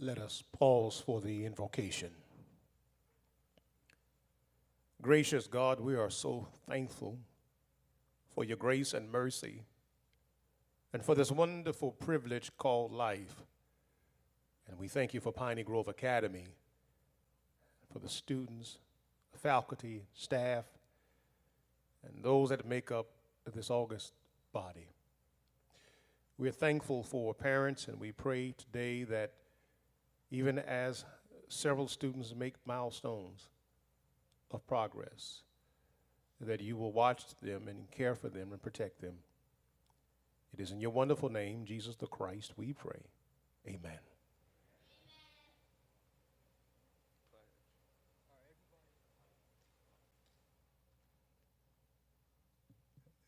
Let us pause for the invocation. Gracious God, we are so thankful for your grace and mercy and for this wonderful privilege called life. And we thank you for Piney Grove Academy, for the students, faculty, staff, and those that make up this august body. We're thankful for parents, and we pray today that even as several students make milestones of progress, that you will watch them and care for them and protect them. It is in your wonderful name, Jesus the Christ, we pray. Amen.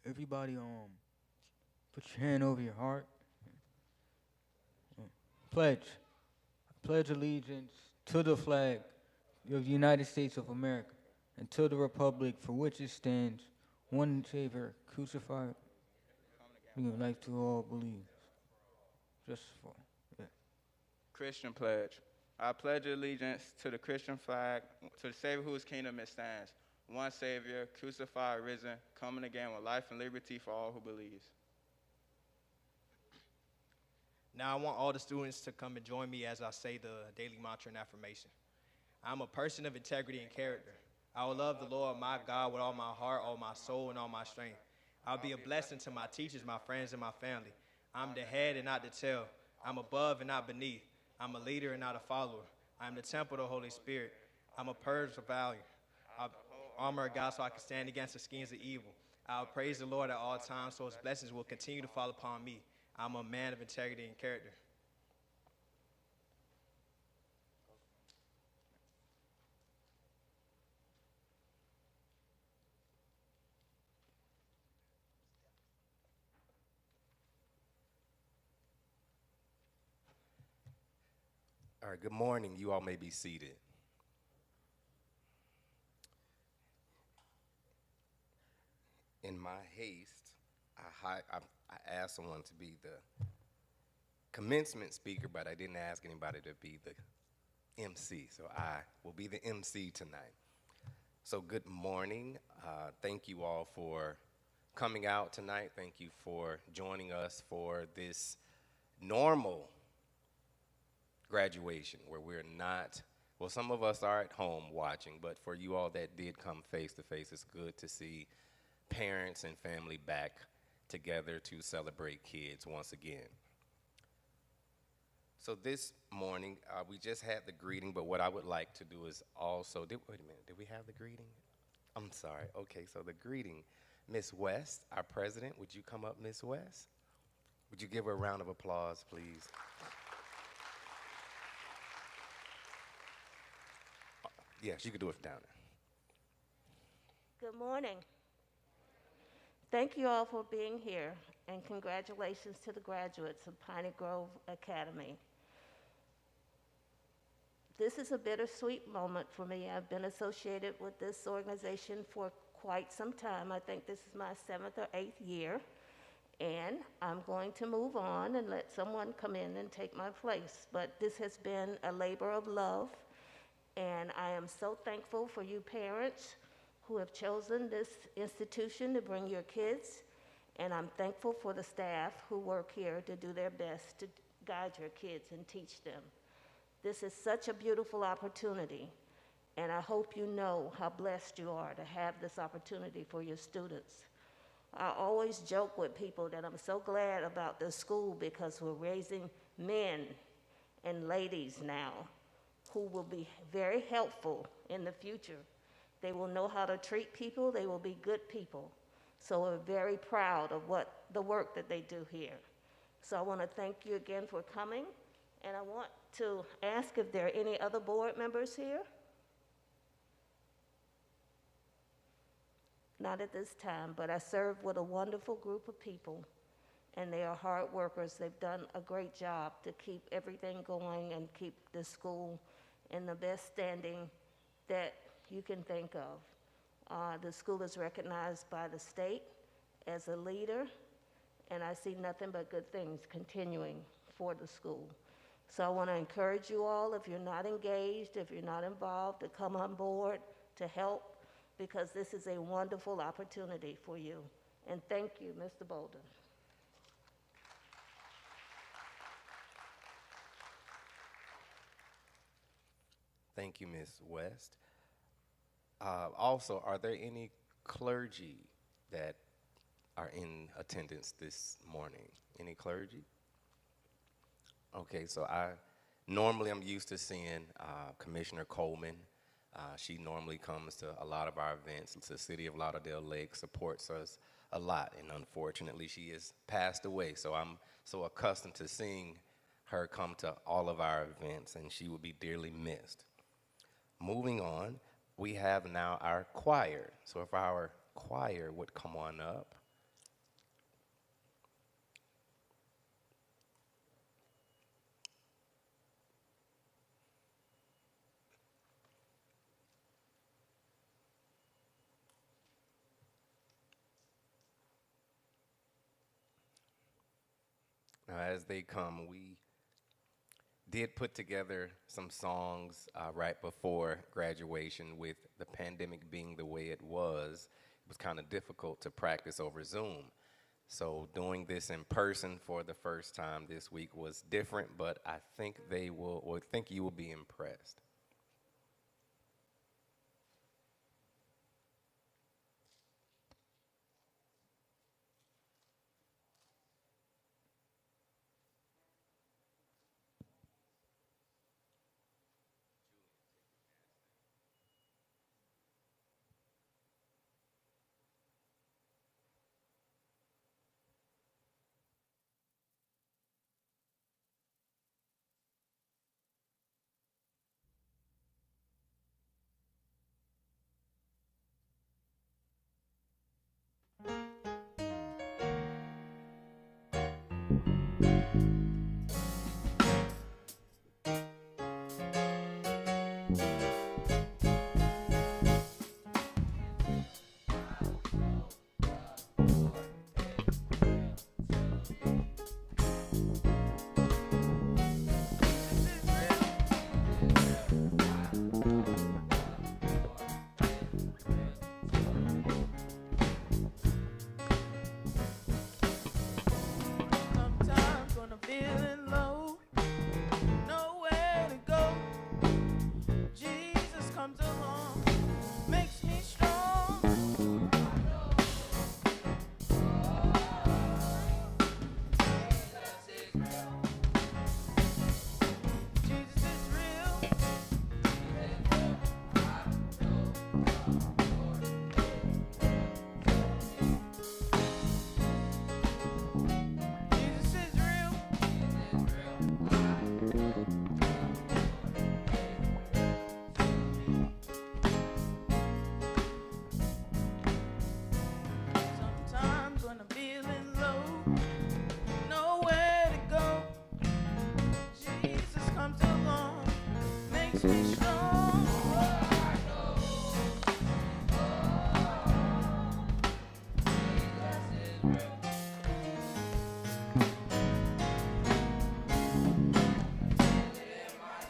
Everybody, put your hand over your heart. Pledge. I pledge allegiance to the flag of the United States of America and to the republic for which it stands, one Savior, crucified, giving life to all believers. Just for, yeah. Christian pledge. I pledge allegiance to the Christian flag, to the Savior whose kingdom it stands, one Savior, crucified, risen, coming again with life and liberty for all who believes. Now I want all the students to come and join me as I say the daily mantra and affirmation. I'm a person of integrity and character. I will love the Lord my God with all my heart, all my soul, and all my strength. I'll be a blessing to my teachers, my friends, and my family. I'm the head and not the tail. I'm above and not beneath. I'm a leader and not a follower. I'm the temple of the Holy Spirit. I'm a purge of value. I'll armor of God so I can stand against the schemes of evil. I'll praise the Lord at all times so his blessings will continue to fall upon me. I'm a man of integrity and character. All right, good morning. You all may be seated. In my haste, I asked someone to be the commencement speaker, but I didn't ask anybody to be the MC, so I will be the MC tonight. So good morning. Thank you all for coming out tonight. Thank you for joining us for this normal graduation where we're not, well, some of us are at home watching, but for you all that did come face to face, it's good to see parents and family back together to celebrate kids once again. So this morning, we just had the greeting, but what I would like to do is also, wait a minute, did we have the greeting? I'm sorry. Okay, so the greeting, Miss West, our president, would you come up, Miss West? Would you give her a round of applause, please? Yes, you could do it down there. Good morning. Thank you all for being here, and congratulations to the graduates of Piney Grove Academy. This is a bittersweet moment for me. I've been associated with this organization for quite some time. I think this is my 7th or 8th year, and I'm going to move on and let someone come in and take my place. But this has been a labor of love, and I am so thankful for you parents who have chosen this institution to bring your kids, and I'm thankful for the staff who work here to do their best to guide your kids and teach them. This is such a beautiful opportunity, and I hope you know how blessed you are to have this opportunity for your students. I always joke with people that I'm so glad about this school because we're raising men and ladies now who will be very helpful in the future. They will know how to treat people. They will be good people. So we're very proud of the work that they do here. So I want to thank you again for coming, and I want to ask if there are any other board members here. Not at this time, but I serve with a wonderful group of people, and they are hard workers. They've done a great job to keep everything going and keep the school in the best standing that you can think of. The school is recognized by the state as a leader, and I see nothing but good things continuing for the school. So I want to encourage you all, if you're not engaged, if you're not involved, to come on board to help, because this is a wonderful opportunity for you. And thank you, Mr. Bolden. Thank you, Ms. West. Also, are there any clergy that are in attendance this morning? Any clergy? Okay, so normally I'm used to seeing Commissioner Coleman. She normally comes to a lot of our events. The city of Lauderdale Lakes supports us a lot, and unfortunately she has passed away, so I'm so accustomed to seeing her come to all of our events, and she will be dearly missed. Moving on, we have now our choir. So if our choir would come on up. as they come, we did put together some songs right before graduation. With the pandemic being the way it was kind of difficult to practice over Zoom. So doing this in person for the first time this week was different, but I think you will be impressed. Sometimes when I'm feeling low, nowhere to go, Jesus comes along, makes me strong. Jesus is real. Jesus is real. Sometimes when I'm feeling low, nowhere to go, Jesus comes along, makes me strong.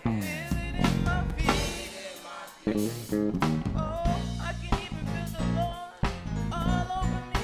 Feel it in my feet. Oh, I can even feel the Lord all over me.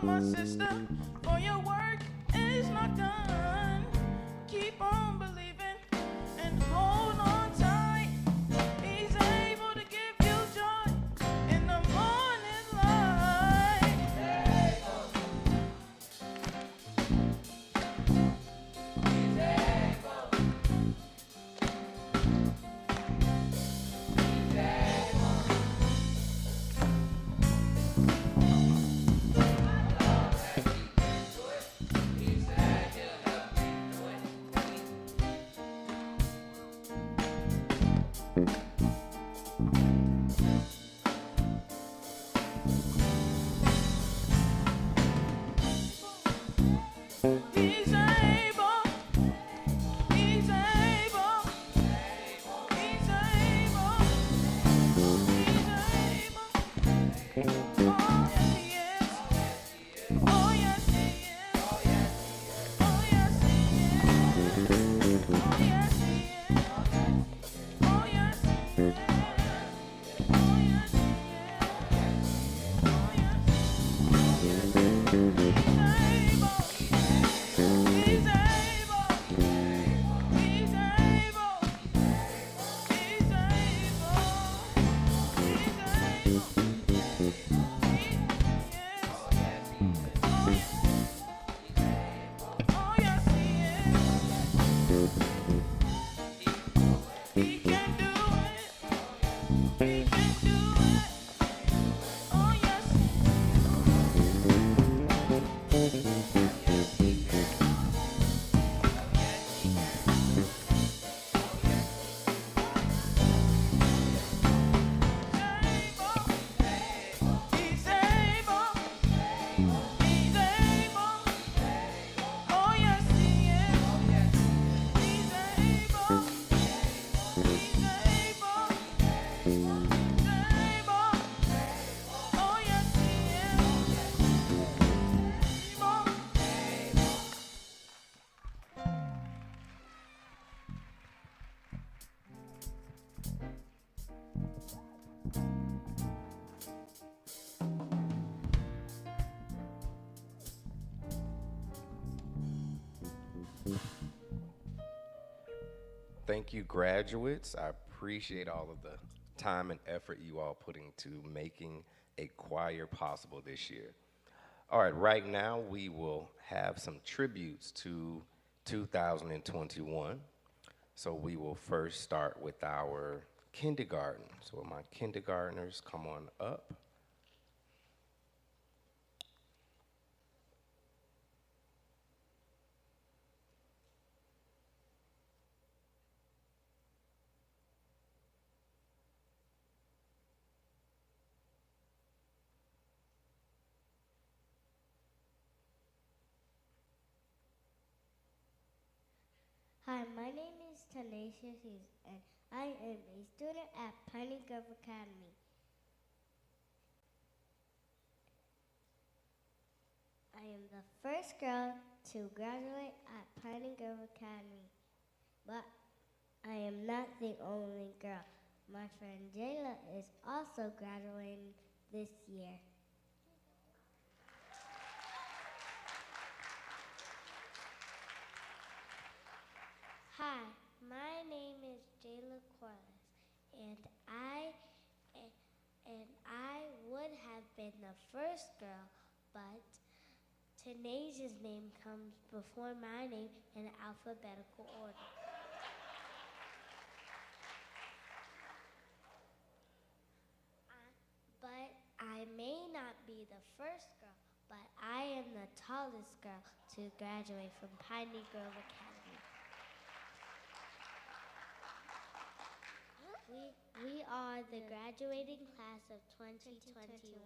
my sister, for your work is not done. Keep on believing and hold on tight. He's able to give you joy in the morning light. He's able. He's able. He's able. He's able. Oh, yes, he is. Oh, yes, he is. Oh, yes, he is. Oh, yes, he is. Oh, yes, he is. Oh, yes, he is. Oh, yes, he is. He can do it. He can do it. Oh, yes. He's able. He's able. Oh, yes, he is. He's able. He's able. He's able. Oh, yes, he is. Able. Thank you, graduates. I appreciate all of the time and effort you all put into making a choir possible this year. All right now we will have some tributes to 2021. So we will first start with our kindergarten. So will my kindergartners come on up? Hi, my name is Tanisha Hughes, and I am a student at Piney Grove Academy. I am the first girl to graduate at Piney Grove Academy, but I am not the only girl. My friend Jayla is also graduating this year. Hi, my name is Jayla Corliss, and I would have been the first girl, but Tanasia's name comes before my name in alphabetical order. But I may not be the first girl, but I am the tallest girl to graduate from Piney Grove Academy. We are the graduating class of 2021.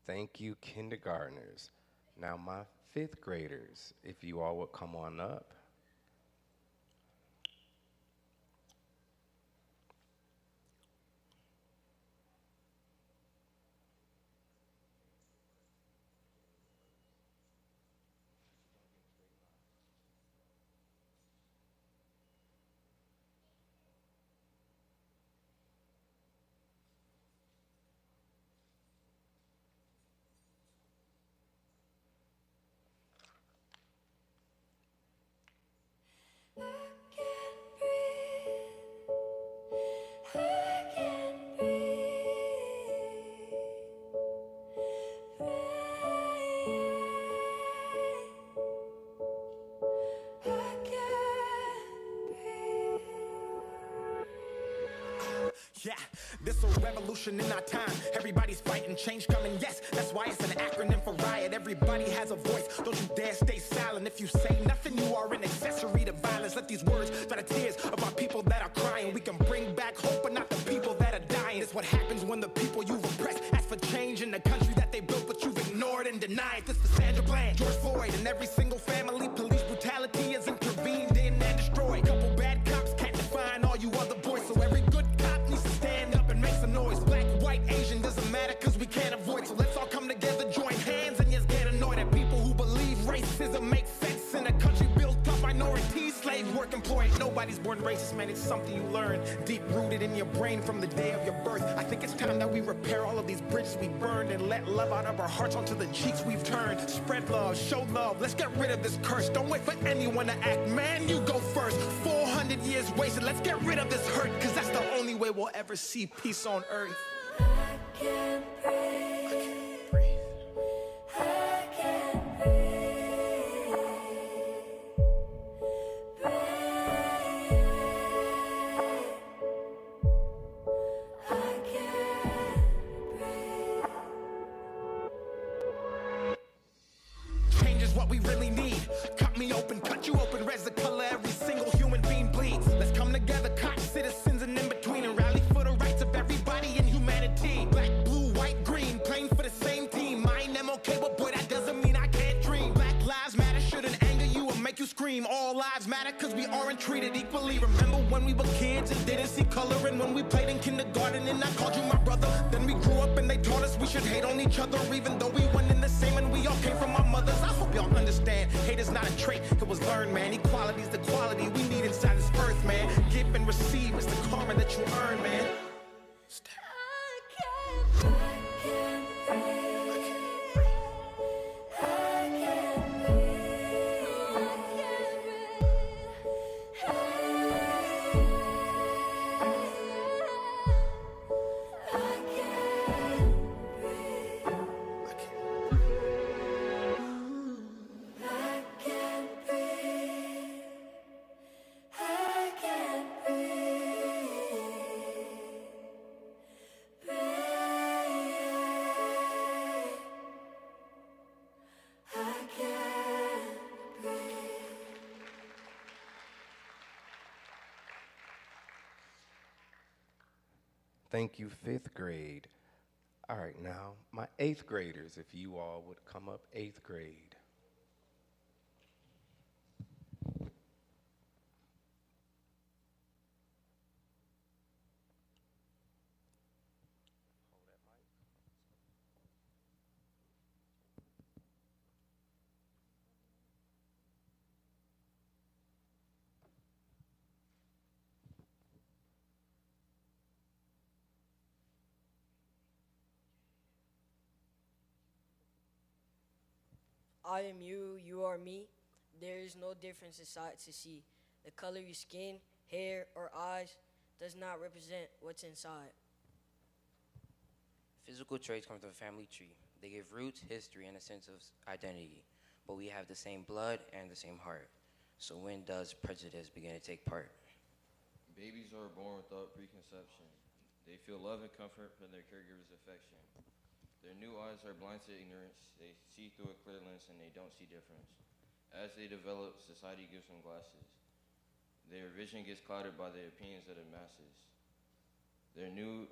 Thank you, kindergartners. Now my fifth graders, if you all would come on up. This a revolution in our time. Everybody's fighting, change coming, yes. That's why it's an acronym for riot. Everybody has a voice. Don't you dare stay silent. If you say nothing, you are an accessory to violence. Let these words dry the tears of our people that are crying. We can bring back hope, but not the people that are dying. It's what happens when the people you've oppressed ask for change in the country that they built, but you've ignored and denied. This for Sandra Bland, George Floyd, and every single family. Police brutality is intervened in and destroyed. Couple bad cops can't define all you other boys. So every good cop needs to stand up and make some noise. Black, white, Asian, doesn't matter cause we can't avoid. So let's all come together, join hands, and just get annoyed at people who believe racism makes sense in a country built up minorities, slave work employed. Nobody's born racist, man, it's something you learn. Deep rooted in your brain from the day of your birth. I think it's time that we repair all of these bridges we burned and let love out of our hearts onto the cheeks we've turned. Spread love, show love, let's get rid of this curse. Don't wait for anyone to act, man, you go first. 400 years wasted, let's get rid of this hurt, cause that's the only way we'll ever see peace on earth. I can't breathe. I can't breathe. I can't breathe. Change is what we really need. Cut me open, cut you open, res the color every single human being bleeds. Let's come together, cops, citizens, and in between, and rally for the rights of everybody in humanity. Black, blue, white, green, playing for the same team. Mine, I'm okay, but boy, that doesn't mean I can't dream. Black lives matter, shouldn't anger you or make you scream. All lives matter, cause we aren't treated equally. Remember when we were kids and didn't see color, and when we played in kindergarten and I called you my brother. Then we grew up and they taught us we should hate on each other, even though we weren't in the same and we all came from our mothers. I hope y'all understand, hate is not a trait, it was learned, man. Equality is the quality we need inside this earth, man. Give and receive is the karma that you earn, man. I can't breathe. I can't breathe. I can't breathe. I can't breathe. I can't breathe. I can't breathe. Thank you, 5th grade. All right, now, my 8th graders, if you all would come up, 8th grade. I am you, you are me. There is no difference in sight to see. The color of your skin, hair, or eyes does not represent what's inside. Physical traits come from the family tree. They give roots, history, and a sense of identity. But we have the same blood and the same heart. So when does prejudice begin to take part? Babies are born without preconception. They feel love and comfort from their caregiver's affection. Their new eyes are blind to ignorance. They see through a clear lens and they don't see difference. As they develop, society gives them glasses. Their vision gets clouded by the opinions of the masses. Their new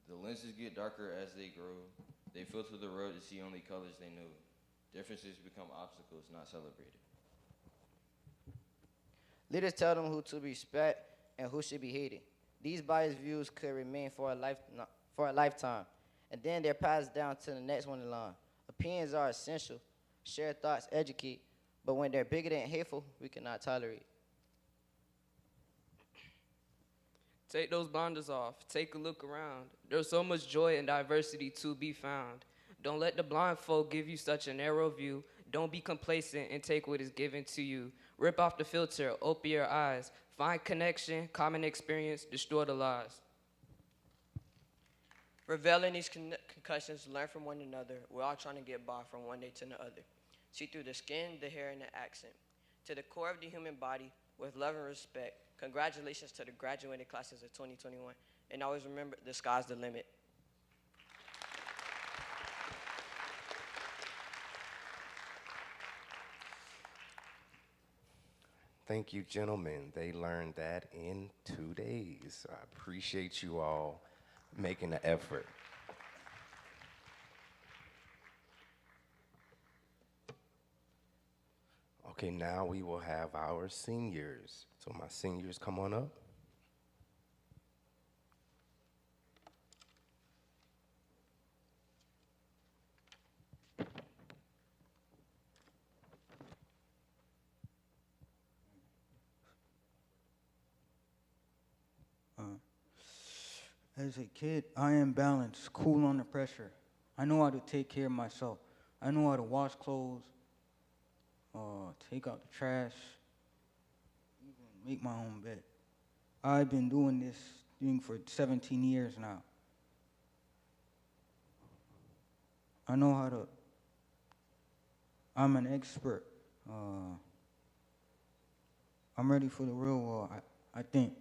The lenses get darker as they grow. They filter the road to see only colors they know. Differences become obstacles, not celebrated. Leaders tell them who to respect and who should be hated. These biased views could remain for a lifetime, and then they're passed down to the next one in line. Opinions are essential. Share thoughts, educate, but when they're bigoted and hateful, we cannot tolerate. Take those blinders off. Take a look around. There's so much joy and diversity to be found. Don't let the blind folk give you such a narrow view. Don't be complacent and take what is given to you. Rip off the filter, open your eyes. Find connection, common experience, destroy the lies. Revel in these concussions, learn from one another. We're all trying to get by from one day to the other. See through the skin, the hair, and the accent. to the core of the human body with love and respect. Congratulations to the graduating classes of 2021. And always remember, the sky's the limit. Thank you, gentlemen. They learned that in 2 days. I appreciate you all making the effort. Okay, now we will have our seniors. So my seniors, come on up. As a kid, I am balanced, cool under pressure. I know how to take care of myself. I know how to wash clothes, take out the trash, even make my own bed. I've been doing this thing for 17 years now. I know how to, I'm an expert. I'm ready for the real world, I think.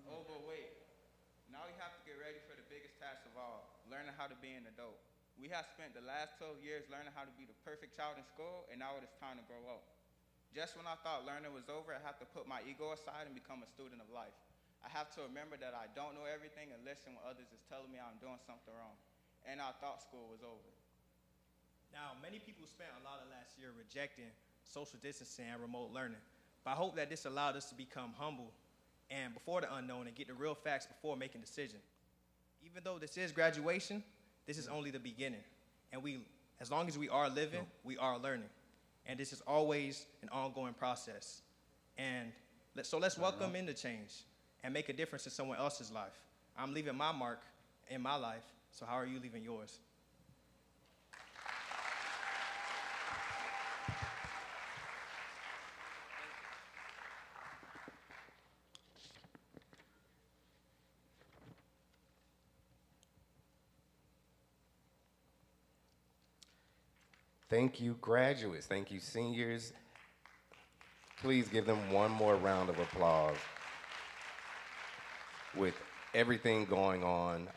Oh, but wait. Now we have to get ready for the biggest task of all, learning how to be an adult. We have spent the last 12 years learning how to be the perfect child in school, and now it is time to grow up. Just when I thought learning was over, I have to put my ego aside and become a student of life. I have to remember that I don't know everything and listen when others is telling me I'm doing something wrong. And I thought school was over. Now, many people spent a lot of last year rejecting social distancing and remote learning. But I hope that this allowed us to become humble and before the unknown and get the real facts before making decisions. Even though this is graduation, this is only the beginning. And as long as we are living, we are learning. And this is always an ongoing process. And so let's welcome in the change and make a difference in someone else's life. I'm leaving my mark in my life, so how are you leaving yours? Thank you, graduates. Thank you, seniors. Please give them one more round of applause. With everything going on,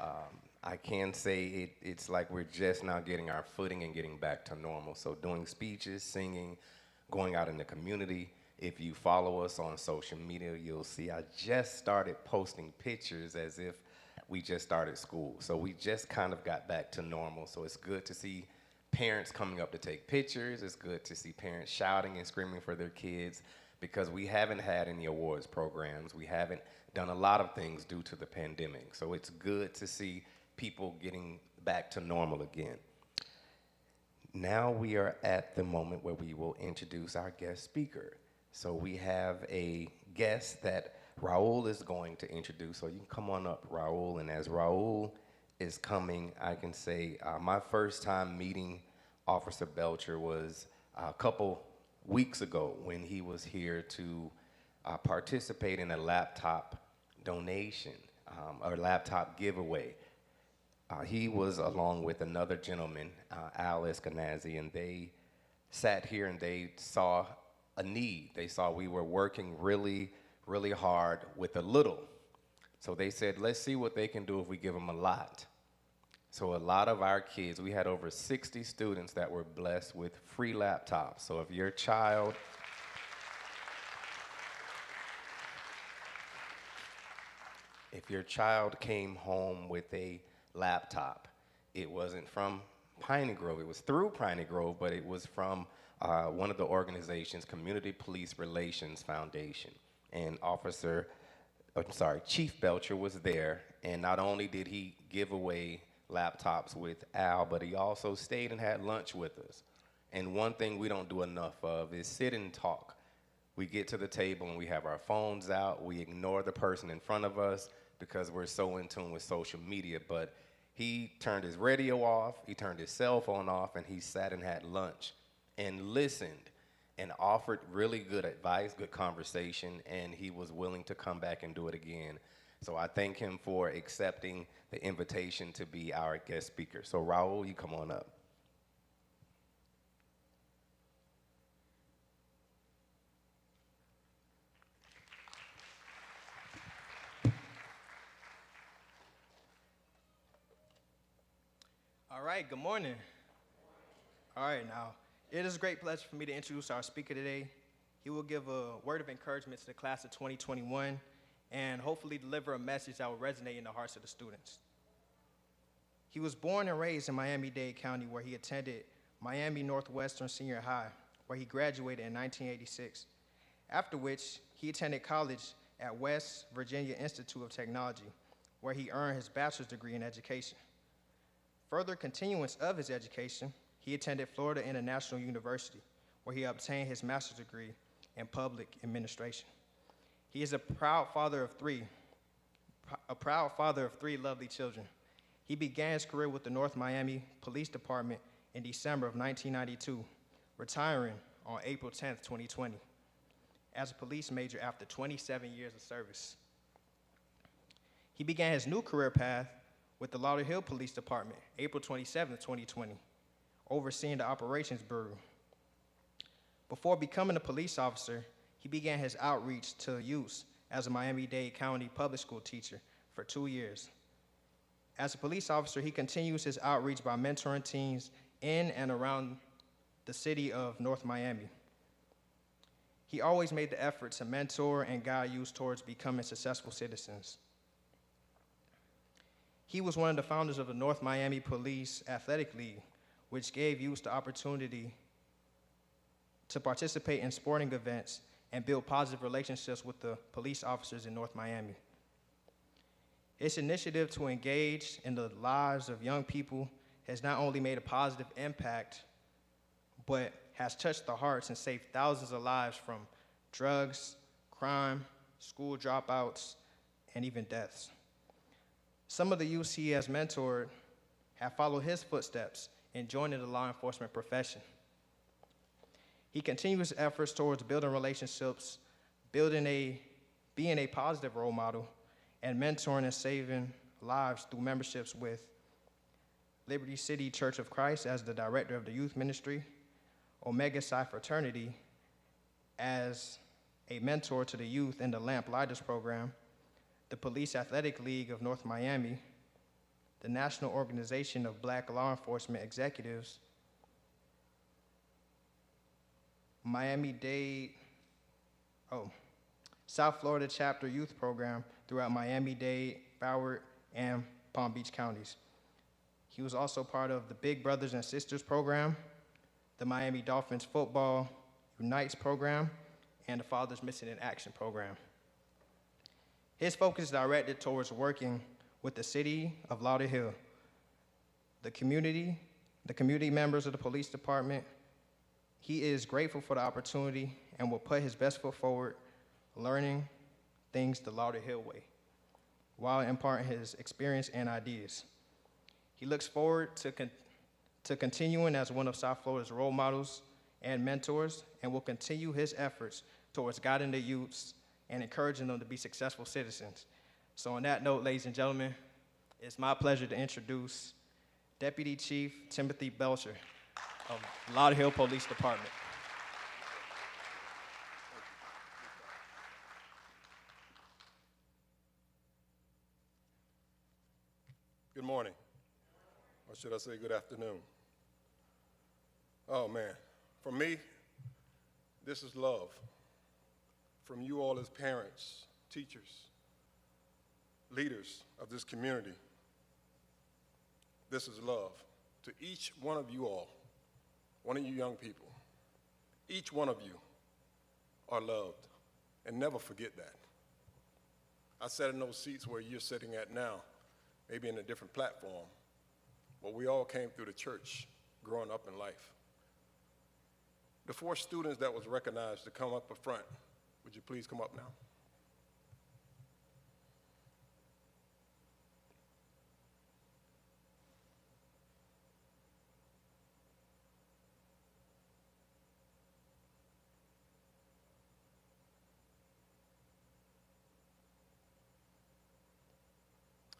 I can say it's like we're just now getting our footing and getting back to normal. So doing speeches, singing, going out in the community. If you follow us on social media, you'll see I just started posting pictures as if we just started school. So we just kind of got back to normal. So it's good to see parents coming up to take pictures. It's good to see parents shouting and screaming for their kids because we haven't had any awards programs. We haven't done a lot of things due to the pandemic. So it's good to see people getting back to normal again. Now we are at the moment where we will introduce our guest speaker. So we have a guest that Raul is going to introduce. So you can come on up, Raul. And as Raul is coming, I can say my first time meeting Officer Belcher was a couple weeks ago when he was here to participate in a laptop donation or laptop giveaway. He was along with another gentleman, Al Eskenazi, and they sat here and they saw a need. They saw we were working really, really hard with a little. So they said, let's see what they can do if we give them a lot. So a lot of our kids, we had over 60 students that were blessed with free laptops. So if your child came home with a laptop, it wasn't from Piney Grove. It was through Piney Grove, but it was from one of the organizations, Community Police Relations Foundation. And Chief Belcher was there, and not only did he give away laptops with Al, but he also stayed and had lunch with us. And one thing we don't do enough of is sit and talk. We get to the table and we have our phones out. We ignore the person in front of us because we're so in tune with social media. But he turned his radio off, he turned his cell phone off, and he sat and had lunch and listened and offered really good advice, good conversation, and he was willing to come back and do it again. So I thank him for accepting the invitation to be our guest speaker. So Raul, you come on up. All right, good morning. All right, now, it is a great pleasure for me to introduce our speaker today. He will give a word of encouragement to the class of 2021 and hopefully deliver a message that will resonate in the hearts of the students. He was born and raised in Miami-Dade County, where he attended Miami Northwestern Senior High, where he graduated in 1986, after which he attended college at West Virginia Institute of Technology, where he earned his bachelor's degree in education. Further continuance of his education, he attended Florida International University, where he obtained his master's degree in public administration. He is a proud father of three lovely children. He began his career with the North Miami Police Department in December of 1992, retiring on April 10th, 2020, as a police major after 27 years of service. He began his new career path with the Lauderdale Police Department, April 27th, 2020, overseeing the Operations Bureau. Before becoming a police officer, he began his outreach to youth as a Miami-Dade County public school teacher for 2 years. As a police officer, he continues his outreach by mentoring teens in and around the city of North Miami. He always made the effort to mentor and guide youth towards becoming successful citizens. He was one of the founders of the North Miami Police Athletic League, which gave youth the opportunity to participate in sporting events and build positive relationships with the police officers in North Miami. Its initiative to engage in the lives of young people has not only made a positive impact, but has touched the hearts and saved thousands of lives from drugs, crime, school dropouts, and even deaths. Some of the youth he has mentored have followed his footsteps in joining the law enforcement profession. He continues his efforts towards building relationships, being a positive role model, and mentoring and saving lives through memberships with Liberty City Church of Christ as the director of the youth ministry, Omega Psi Fraternity as a mentor to the youth in the Lamp Lighters program, the Police Athletic League of North Miami, the National Organization of Black Law Enforcement Executives, South Florida Chapter Youth Program throughout Miami-Dade, Broward, and Palm Beach counties. He was also part of the Big Brothers and Sisters program, the Miami Dolphins Football Unites program, and the Fathers Missing in Action program. His focus is directed towards working with the city of Lauderdale, the community members of the police department. He is grateful for the opportunity and will put his best foot forward, learning things the Lauderdale way, while imparting his experience and ideas. He looks forward to continuing as one of South Florida's role models and mentors, and will continue his efforts towards guiding the youths and encouraging them to be successful citizens. So on that note, ladies and gentlemen, it's my pleasure to introduce Deputy Chief Timothy Belcher of Lauderdale Police Department. Good morning, or should I say good afternoon? Oh man, for me, this is love. From you all as parents, teachers, leaders of this community, this is love. To each one of you all, one of you young people, each one of you are loved, and never forget that. I sat in those seats where you're sitting at now, maybe in a different platform, but we all came through the church growing up in life. The 4 students that was recognized to come up front, would you please come up now?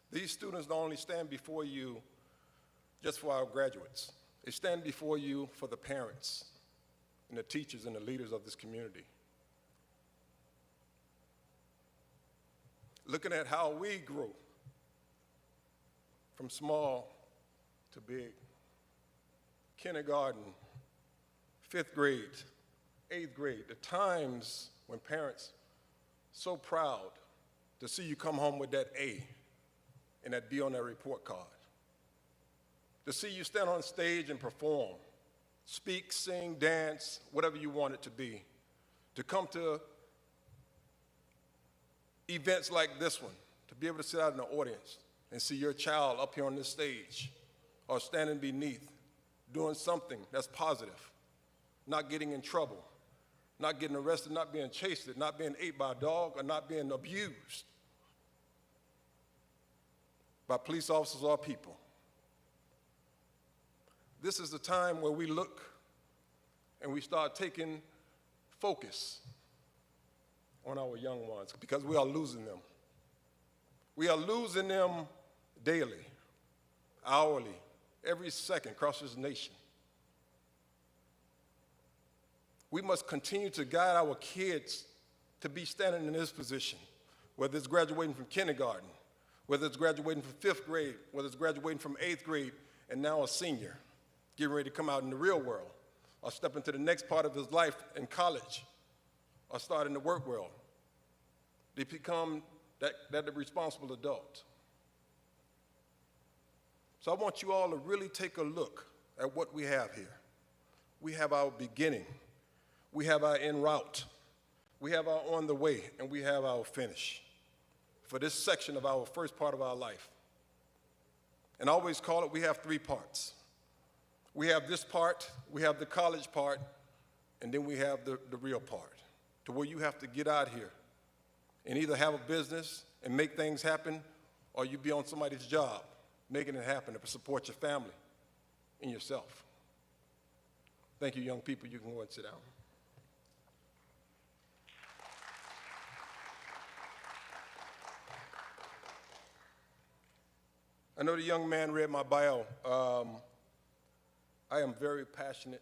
These students don't only stand before you just for our graduates. They stand before you for the parents and the teachers and the leaders of this community. Looking at how we grew from small to big kindergarten, 5th grade, 8th grade, the times when parents so proud to see you come home with that A and that B on that report card. To see you stand on stage and perform, speak, sing, dance, whatever you want it to be. To come to events like this one, to be able to sit out in the audience and see your child up here on this stage or standing beneath, doing something that's positive, not getting in trouble, not getting arrested, not being chased, not being ate by a dog, or not being abused by police officers or people. This is the time where we look and we start taking focus on our young ones, because we are losing them. We are losing them daily, hourly, every second across this nation. We must continue to guide our kids to be standing in this position, whether it's graduating from kindergarten, whether it's graduating from 5th grade, whether it's graduating from 8th grade, and now a senior, getting ready to come out in the real world, or step into the next part of his life in college, or start in the work world. They become that responsible adult. So I want you all to really take a look at what we have here. We have our beginning. We have our en route. We have our on the way, and we have our finish for this section of our first part of our life. And I always call it, we have 3 parts. We have this part, we have the college part, and then we have the real part, to where you have to get out here and either have a business and make things happen, or you be on somebody's job, making it happen to support your family and yourself. Thank you, young people. You can go and sit down. I know the young man read my bio. I am very passionate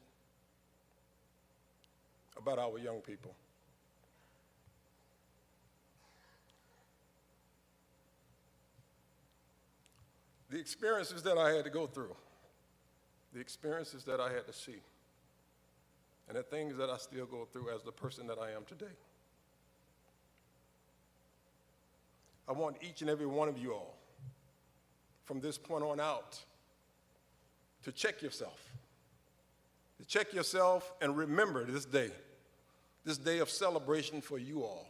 about our young people. The experiences that I had to go through, the experiences that I had to see, and the things that I still go through as the person that I am today. I want each and every one of you all, from this point on out, to check yourself. To check yourself and remember this day of celebration for you all,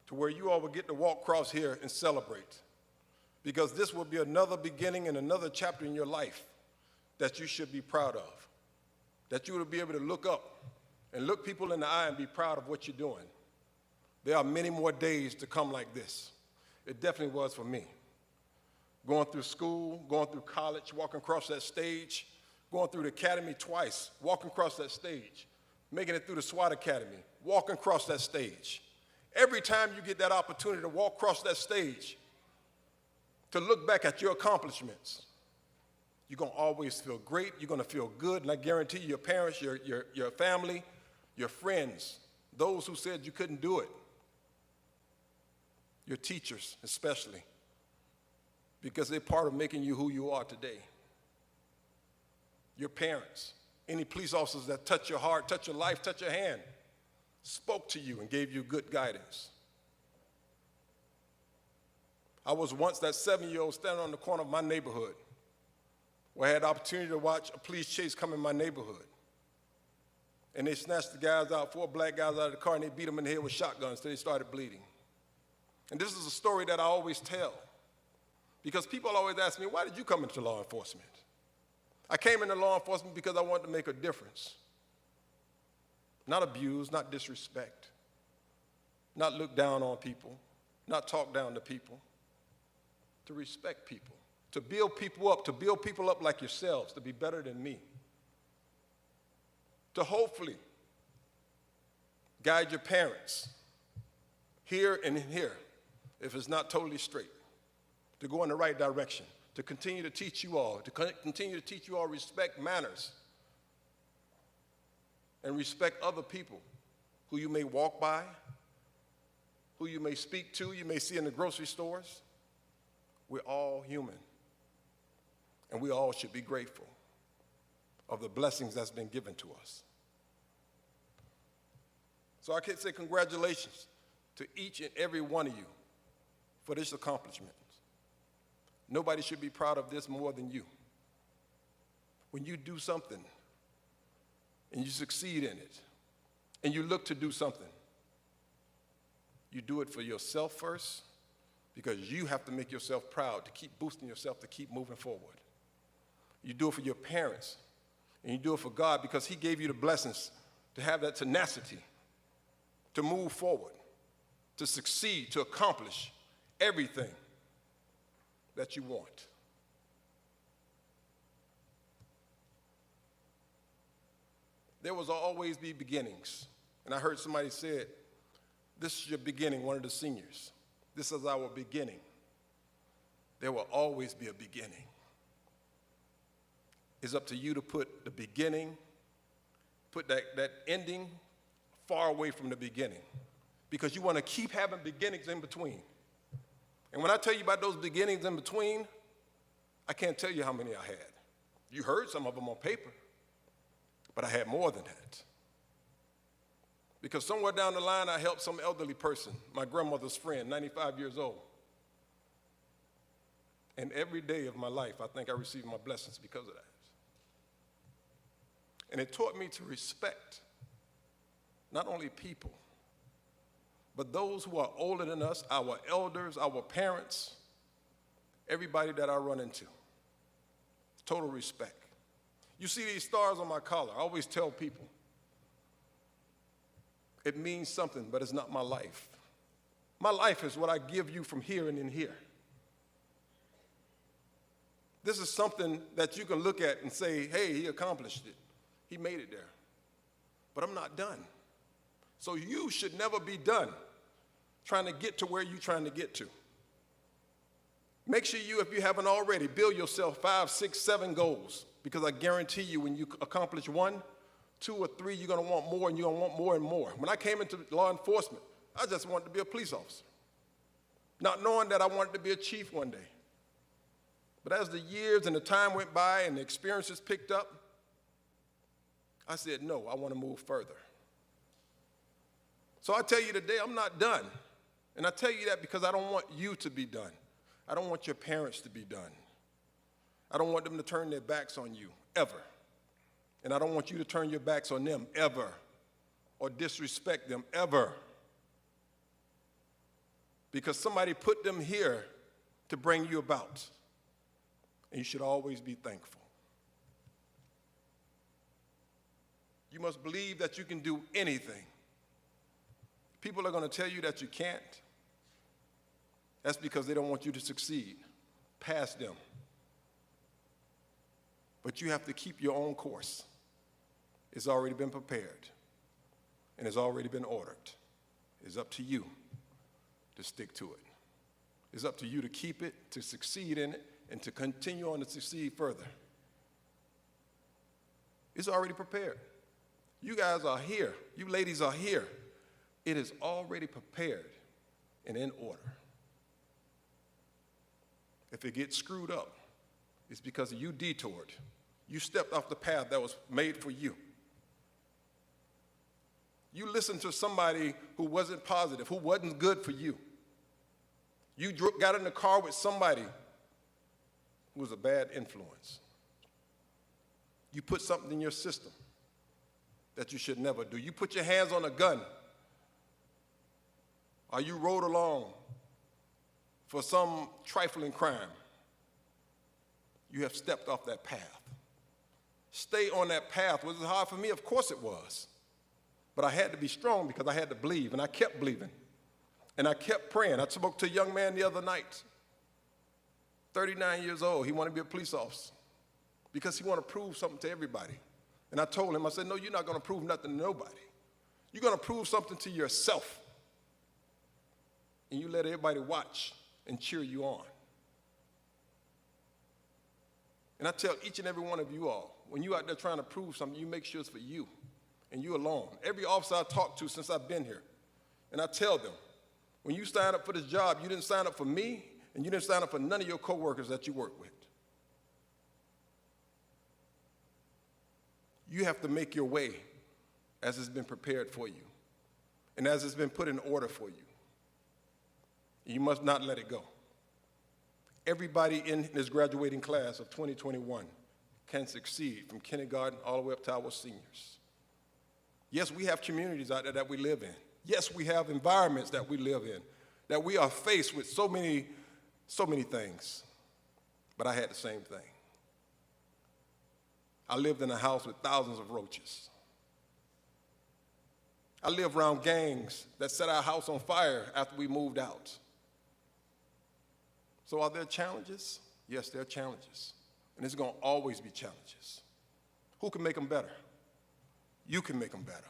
to where you all will get to walk across here and celebrate. Because this will be another beginning and another chapter in your life that you should be proud of. That you will be able to look up and look people in the eye and be proud of what you're doing. There are many more days to come like this. It definitely was for me. Going through school, going through college, walking across that stage, going through the academy twice, walking across that stage, making it through the SWAT Academy, walking across that stage. Every time you get that opportunity to walk across that stage, to look back at your accomplishments, you're going to always feel great, you're going to feel good, and I guarantee you, your parents, your family, your friends, those who said you couldn't do it, your teachers especially, because they're part of making you who you are today. Your parents, any police officers that touch your heart, touch your life, touch your hand, spoke to you and gave you good guidance. I was once that 7-year-old standing on the corner of my neighborhood where I had the opportunity to watch a police chase come in my neighborhood. And they snatched the guys out, 4 black guys out of the car, and they beat them in the head with shotguns till they started bleeding. And this is a story that I always tell, because people always ask me, why did you come into law enforcement? I came into law enforcement because I wanted to make a difference. Not abuse, not disrespect, not look down on people, not talk down to people, to respect people, to build people up like yourselves, to be better than me, to hopefully guide your parents here and here, if it's not totally straight, to go in the right direction, to continue to teach you all, respect manners and respect other people who you may walk by, who you may speak to, you may see in the grocery stores. We're all human, and we all should be grateful. of the blessings that's been given to us. So I can say congratulations to each and every one of you for this accomplishment. Nobody should be proud of this more than you. When you do something and you succeed in it, and you look to do something, you do it for yourself first, because you have to make yourself proud to keep boosting yourself, to keep moving forward. You do it for your parents, and you do it for God because he gave you the blessings to have that tenacity, to move forward, to succeed, to accomplish everything that you want. There will always be beginnings. And I heard somebody say it, this is your beginning, one of the seniors. This is our beginning. There will always be a beginning. It's up to you to put the beginning, put that ending far away from the beginning, because you want to keep having beginnings in between. And when I tell you about those beginnings in between, I can't tell you how many I had. You heard some of them on paper, but I had more than that. Because somewhere down the line, I helped some elderly person, my grandmother's friend, 95 years old. And every day of my life, I think I received my blessings because of that. And it taught me to respect not only people, but those who are older than us, our elders, our parents, everybody that I run into. Total respect. You see these stars on my collar. I always tell people, it means something, but it's not my life. My life is what I give you from here and in here. This is something that you can look at and say, hey, he accomplished it. He made it there. But I'm not done. So you should never be done trying to get to where you're trying to get to. Make sure you, if you haven't already, build yourself 5, 6, 7 goals, because I guarantee you when you accomplish 1, 2, or 3, you're going to want more, and you're going to want more and more. When I came into law enforcement, I just wanted to be a police officer, not knowing that I wanted to be a chief one day. But as the years and the time went by and the experiences picked up, I said, no, I want to move further. So I tell you today, I'm not done. And I tell you that because I don't want you to be done. I don't want your parents to be done. I don't want them to turn their backs on you, ever. And I don't want you to turn your backs on them, ever, or disrespect them, ever. Because somebody put them here to bring you about. And you should always be thankful. You must believe that you can do anything. People are going to tell you that you can't. That's because they don't want you to succeed. Pass them. But you have to keep your own course. It's already been prepared, and it's already been ordered. It's up to you to stick to it. It's up to you to keep it, to succeed in it, and to continue on to succeed further. It's already prepared. You guys are here. You ladies are here. It is already prepared and in order. If it gets screwed up, it's because you detoured. You stepped off the path that was made for you. You listened to somebody who wasn't positive, who wasn't good for you. You got in the car with somebody who was a bad influence. You put something in your system that you should never do. You put your hands on a gun, or you rode along for some trifling crime. You have stepped off that path. Stay on that path. Was it hard for me? Of course it was. But I had to be strong because I had to believe, and I kept believing. And I kept praying. I spoke to a young man the other night, 39 years old. He wanted to be a police officer because he wanted to prove something to everybody. And I told him, I said, no, you're not going to prove nothing to nobody. You're going to prove something to yourself. And you let everybody watch and cheer you on. And I tell each and every one of you all, when you're out there trying to prove something, you make sure it's for you and you alone. Every officer I talked to since I've been here, and I tell them, when you sign up for this job, you didn't sign up for me, and you didn't sign up for none of your coworkers that you work with. You have to make your way as it's been prepared for you and as it's been put in order for you. You must not let it go. Everybody in this graduating class of 2021 can succeed from kindergarten all the way up to our seniors. Yes, we have communities out there that we live in. Yes, we have environments that we live in, that we are faced with so many things. But I had the same thing. I lived in a house with thousands of roaches. I lived around gangs that set our house on fire after we moved out. So are there challenges? Yes, there are challenges. And there's going to always be challenges. Who can make them better? You can make them better.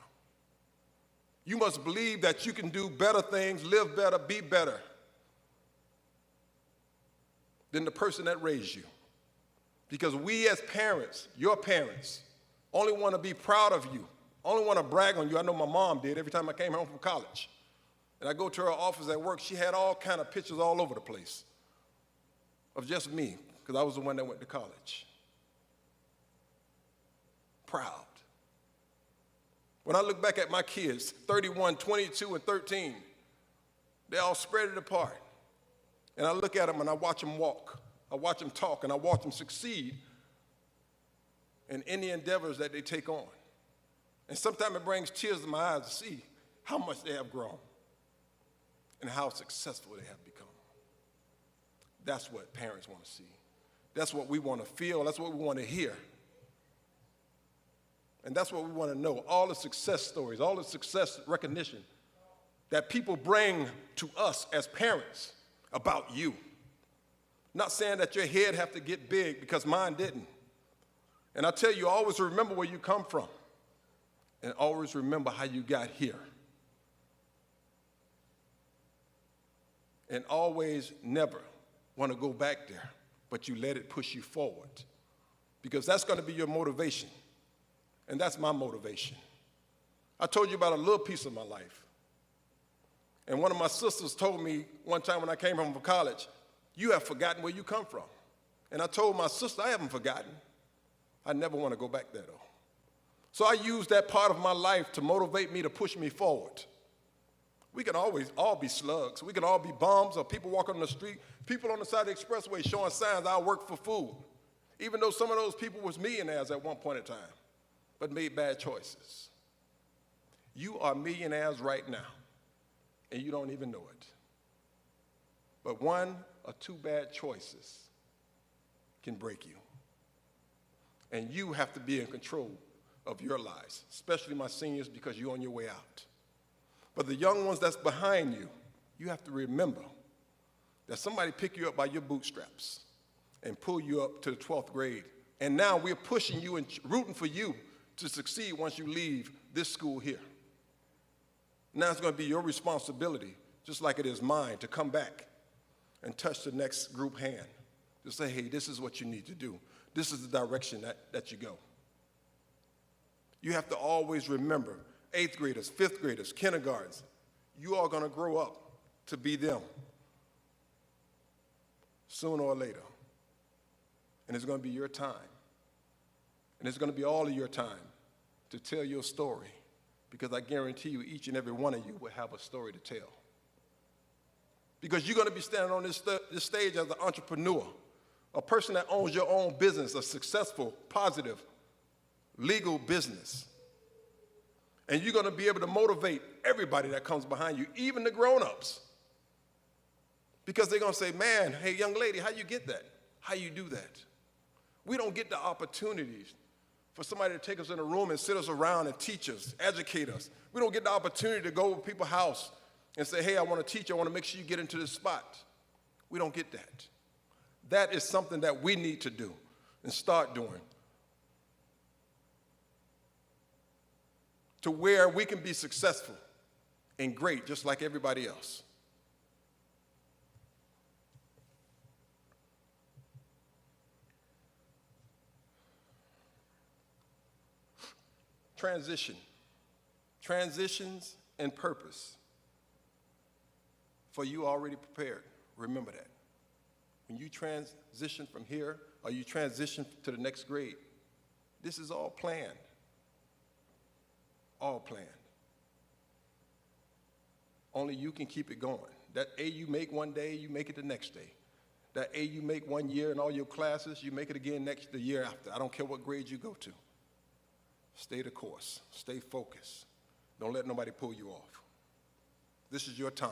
You must believe that you can do better things, live better, be better than the person that raised you. Because we as parents, your parents, only want to be proud of you, only want to brag on you. I know my mom did every time I came home from college. And I go to her office at work, she had all kind of pictures all over the place of just me, because I was the one that went to college. Proud. When I look back at my kids, 31, 22, and 13, they all spread it apart. And I look at them and I watch them walk. I watch them talk and I watch them succeed in any endeavors that they take on. And sometimes it brings tears to my eyes to see how much they have grown and how successful they have become. That's what parents want to see. That's what we want to feel. That's what we want to hear. And that's what we want to know. All the success stories, all the success recognition that people bring to us as parents about you. Not saying that your head have to get big, because mine didn't. And I tell you, always remember where you come from. And always remember how you got here. And always never want to go back there, but you let it push you forward. Because that's going to be your motivation. And that's my motivation. I told you about a little piece of my life. And one of my sisters told me one time when I came home from college, "You have forgotten where you come from." And I told my sister, I haven't forgotten. I never want to go back there, though. So I used that part of my life to motivate me, to push me forward. We can always all be slugs. We can all be bums or people walking on the street, people on the side of the expressway showing signs, "I work for food." Even though some of those people was millionaires at one point in time, but made bad choices. You are millionaires right now, and you don't even know it. But one or two bad choices can break you. And you have to be in control of your lives, especially my seniors, because you're on your way out. But the young ones that's behind you, you have to remember that somebody picked you up by your bootstraps and pulled you up to the 12th grade. And now we're pushing you and rooting for you to succeed once you leave this school here. Now it's going to be your responsibility, just like it is mine, to come back and touch the next group hand. To say, "Hey, this is what you need to do. This is the direction that you go." You have to always remember, 8th graders, 5th graders, kindergartens, you are going to grow up to be them sooner or later. And it's going to be your time. And it's going to be all of your time to tell your story, because I guarantee you each and every one of you will have a story to tell. Because you're going to be standing on this stage as an entrepreneur, a person that owns your own business, a successful, positive, legal business. And you're going to be able to motivate everybody that comes behind you, even the grown-ups. Because they're going to say, "Man, hey, young lady, how you get that? How you do that?" We don't get the opportunities for somebody to take us in a room and sit us around and teach us, educate us. We don't get the opportunity to go to people's house and say, "Hey, I want to teach you. I want to make sure you get into this spot." We don't get that. That is something that we need to do and start doing, to where we can be successful and great just like everybody else. Transitions and purpose. For you already prepared. Remember that. When you transition from here or you transition to the next grade, this is all planned. all planned. Only you can keep it going. That A you make one day, you make it the next day. That A you make one year in all your classes, you make it again the year after. I don't care what grade you go to. Stay the course. Stay focused. Don't let nobody pull you off. This is your time.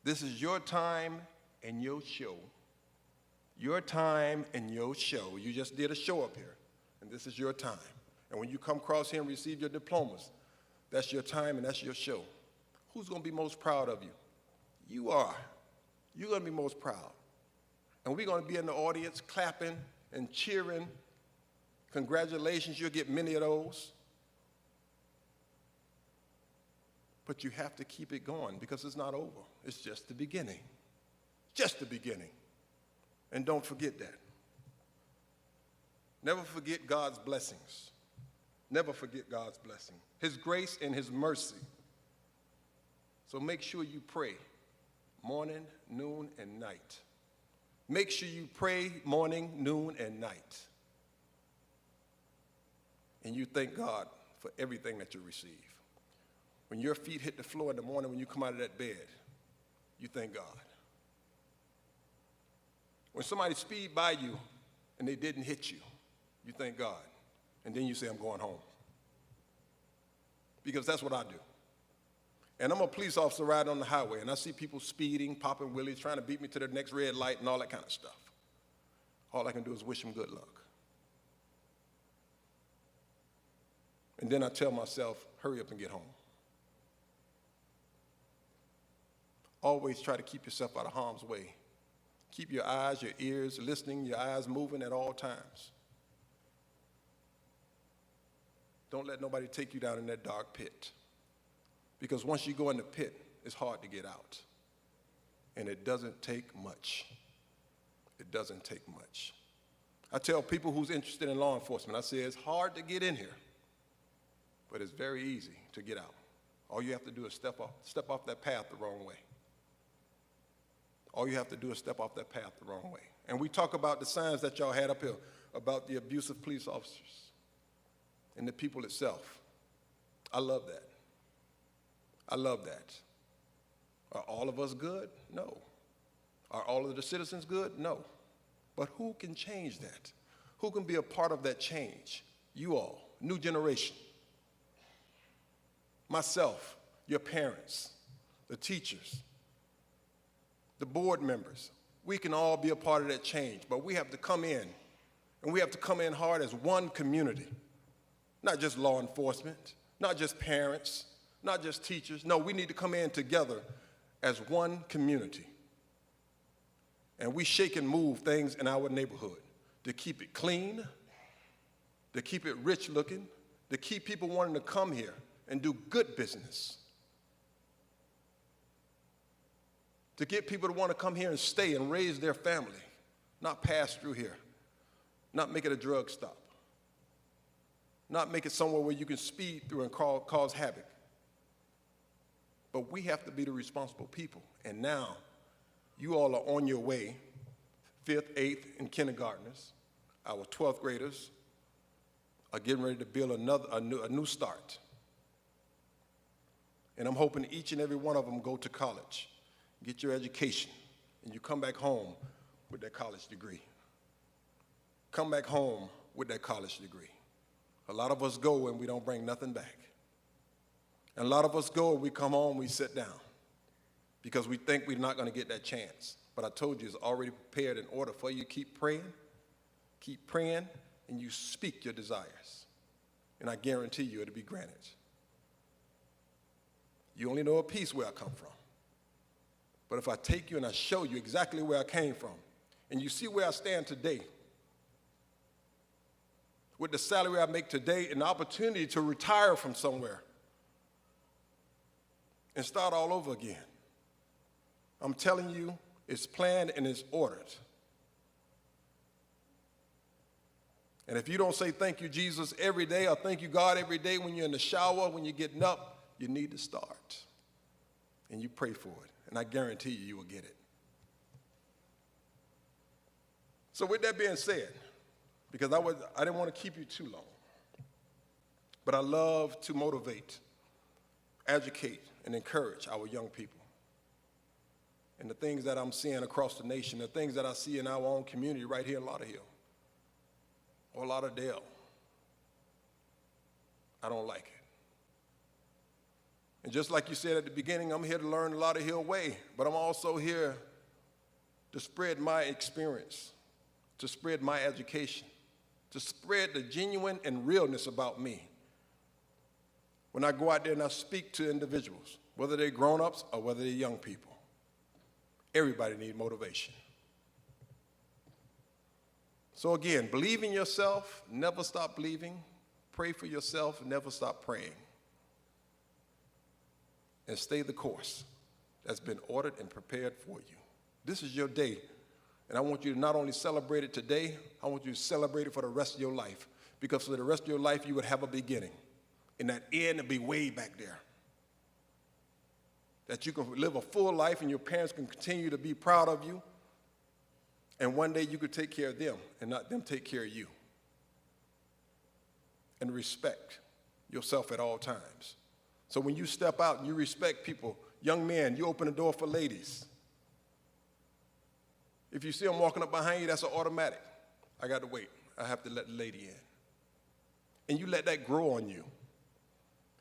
This is your time and your show. Your time and your show. You just did a show up here, and this is your time. And when you come across here and receive your diplomas, that's your time and that's your show. Who's going to be most proud of you? You are. You're going to be most proud. And we're going to be in the audience clapping and cheering. Congratulations, you'll get many of those. But you have to keep it going because it's not over. It's just the beginning. Just the beginning. And don't forget that. Never forget God's blessings. Never forget God's blessing. His grace and his mercy. So make sure you pray morning, noon, and night. Make sure you pray morning, noon, and night. And you thank God for everything that you receive. When your feet hit the floor in the morning, when you come out of that bed, you thank God. When somebody speed by you and they didn't hit you, you thank God. And then you say, I'm going home. Because that's what I do. And I'm a police officer riding on the highway, and I see people speeding, popping wheelies, trying to beat me to the next red light and all that kind of stuff. All I can do is wish them good luck. And then I tell myself, hurry up and get home. Always try to keep yourself out of harm's way. Keep your eyes, your ears listening, your eyes moving at all times. Don't let nobody take you down in that dark pit. Because once you go in the pit, it's hard to get out. And it doesn't take much. It doesn't take much. I tell people who's interested in law enforcement, I say it's hard to get in here, but it's very easy to get out. All you have to do is step off that path the wrong way. All you have to do is step off that path the wrong way. And we talk about the signs that y'all had up here about the abusive police officers and the people itself. I love that. I love that. Are all of us good? No. Are all of the citizens good? No. But who can change that? Who can be a part of that change? You all, new generation. Myself, your parents, the teachers, the board members. We can all be a part of that change, but we have to come in, and we have to come in hard as one community. Not just law enforcement, not just parents, not just teachers. No, we need to come in together as one community. And we shake and move things in our neighborhood to keep it clean, to keep it rich looking, to keep people wanting to come here and do good business. To get people to want to come here and stay and raise their family, not pass through here, not make it a drug stop, not make it somewhere where you can speed through and cause havoc. But we have to be the responsible people. And now, you all are on your way, 5th, 8th, and kindergartners. Our 12th graders are getting ready to build a new start. And I'm hoping each and every one of them go to college, get your education, and you come back home with that college degree. Come back home with that college degree. A lot of us go and we don't bring nothing back. And a lot of us go and we come home, we sit down because we think we're not going to get that chance. But I told you it's already prepared in order for you. Keep praying, and you speak your desires. And I guarantee you it'll be granted. You only know a piece where I come from. But if I take you and I show you exactly where I came from, and you see where I stand today, with the salary I make today and the opportunity to retire from somewhere and start all over again, I'm telling you, it's planned and it's ordered. And if you don't say thank you, Jesus, every day, or thank you, God, every day when you're in the shower, when you're getting up, you need to start. And you pray for it. And I guarantee you, you will get it. So with that being said, because I didn't want to keep you too long, But I love to motivate, educate, and encourage our young people. And the things that I'm seeing across the nation, the things that I see in our own community right here in Lauderdale or Lauderdale, I don't like it. And just like you said at the beginning, I'm here to learn the Lauderdale way, but I'm also here to spread my experience, to spread my education, to spread the genuine and realness about me. When I go out there and I speak to individuals, whether they're grown-ups or whether they're young people, everybody needs motivation. So again, believe in yourself, never stop believing. Pray for yourself, never stop praying. And stay the course that's been ordered and prepared for you. This is your day, and I want you to not only celebrate it today, I want you to celebrate it for the rest of your life, because for the rest of your life, you would have a beginning, and that end will be way back there. That you can live a full life and your parents can continue to be proud of you, and one day you could take care of them and not them take care of you. And respect yourself at all times. So when you step out and you respect people, young men, you open the door for ladies. If you see them walking up behind you, that's an automatic. I got to wait. I have to let the lady in. And you let that grow on you.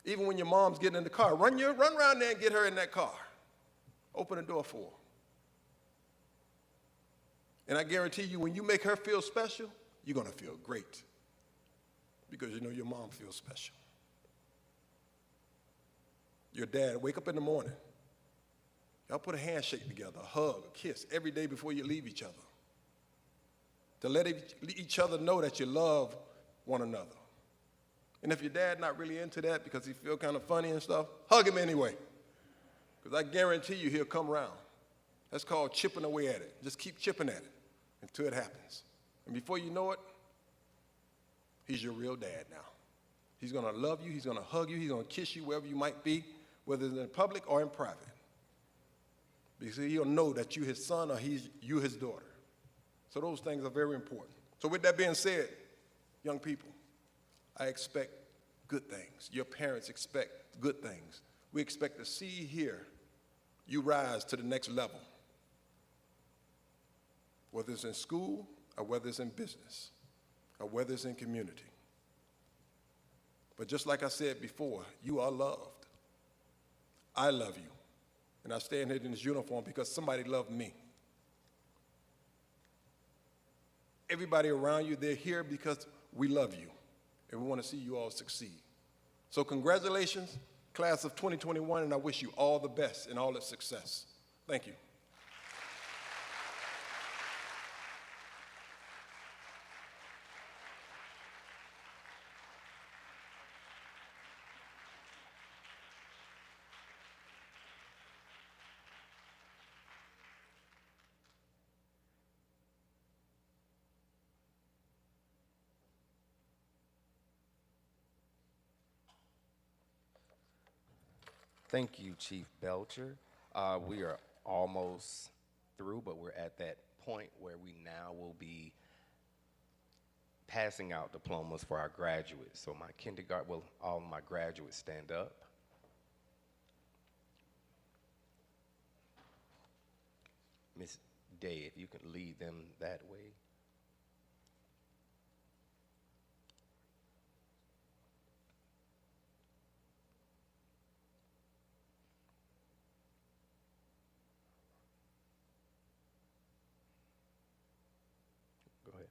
Even when your mom's getting in the car, run around there and get her in that car. Open the door for her. And I guarantee you, when you make her feel special, you're going to feel great. Because you know your mom feels special. Your dad, wake up in the morning. Y'all put a handshake together, a hug, a kiss every day before you leave each other. To let each other know that you love one another. And if your dad not really into that because he feel kind of funny and stuff, hug him anyway. Because I guarantee you he'll come around. That's called chipping away at it. Just keep chipping at it until it happens. And before you know it, he's your real dad now. He's going to love you. He's going to hug you. He's going to kiss you wherever you might be, whether it's in public or in private. Because he'll know that you his son or you his daughter. So those things are very important. So with that being said, young people, I expect good things. Your parents expect good things. We expect to see here you rise to the next level, whether it's in school or whether it's in business or whether it's in community. But just like I said before, you are loved. I love you. And I stand here in this uniform because somebody loved me. Everybody around you, they're here because we love you. And we want to see you all succeed. So congratulations, class of 2021, and I wish you all the best and all the success. Thank you. Thank you, Chief Belcher. We are almost through, but we're at that point where we now will be passing out diplomas for our graduates. So my kindergarten, well, all of my graduates stand up. Miss Day, if you can lead them that way. Go ahead.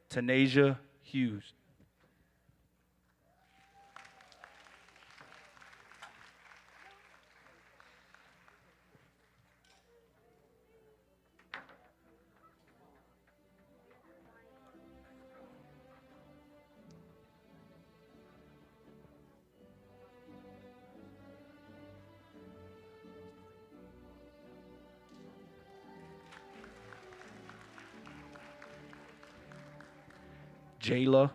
Tanasia Hughes. Jayla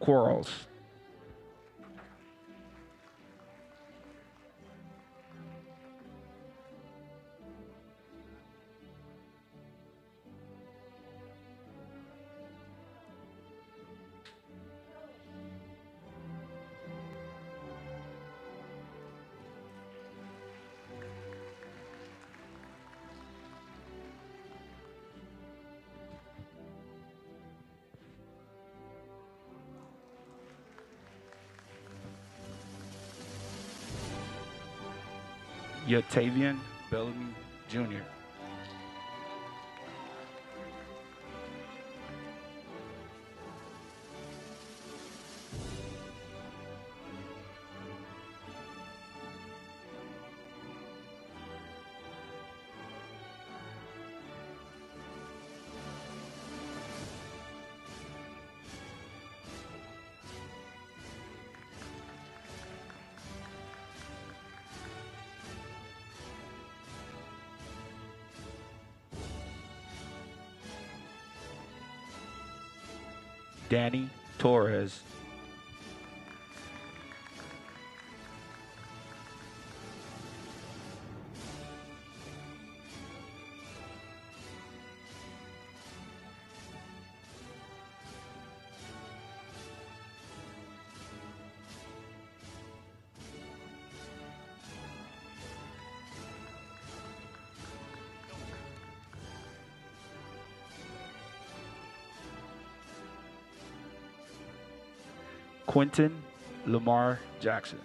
Quarles. Yatavian Bellamy Jr. Danny Torres. Quentin Lamar Jackson.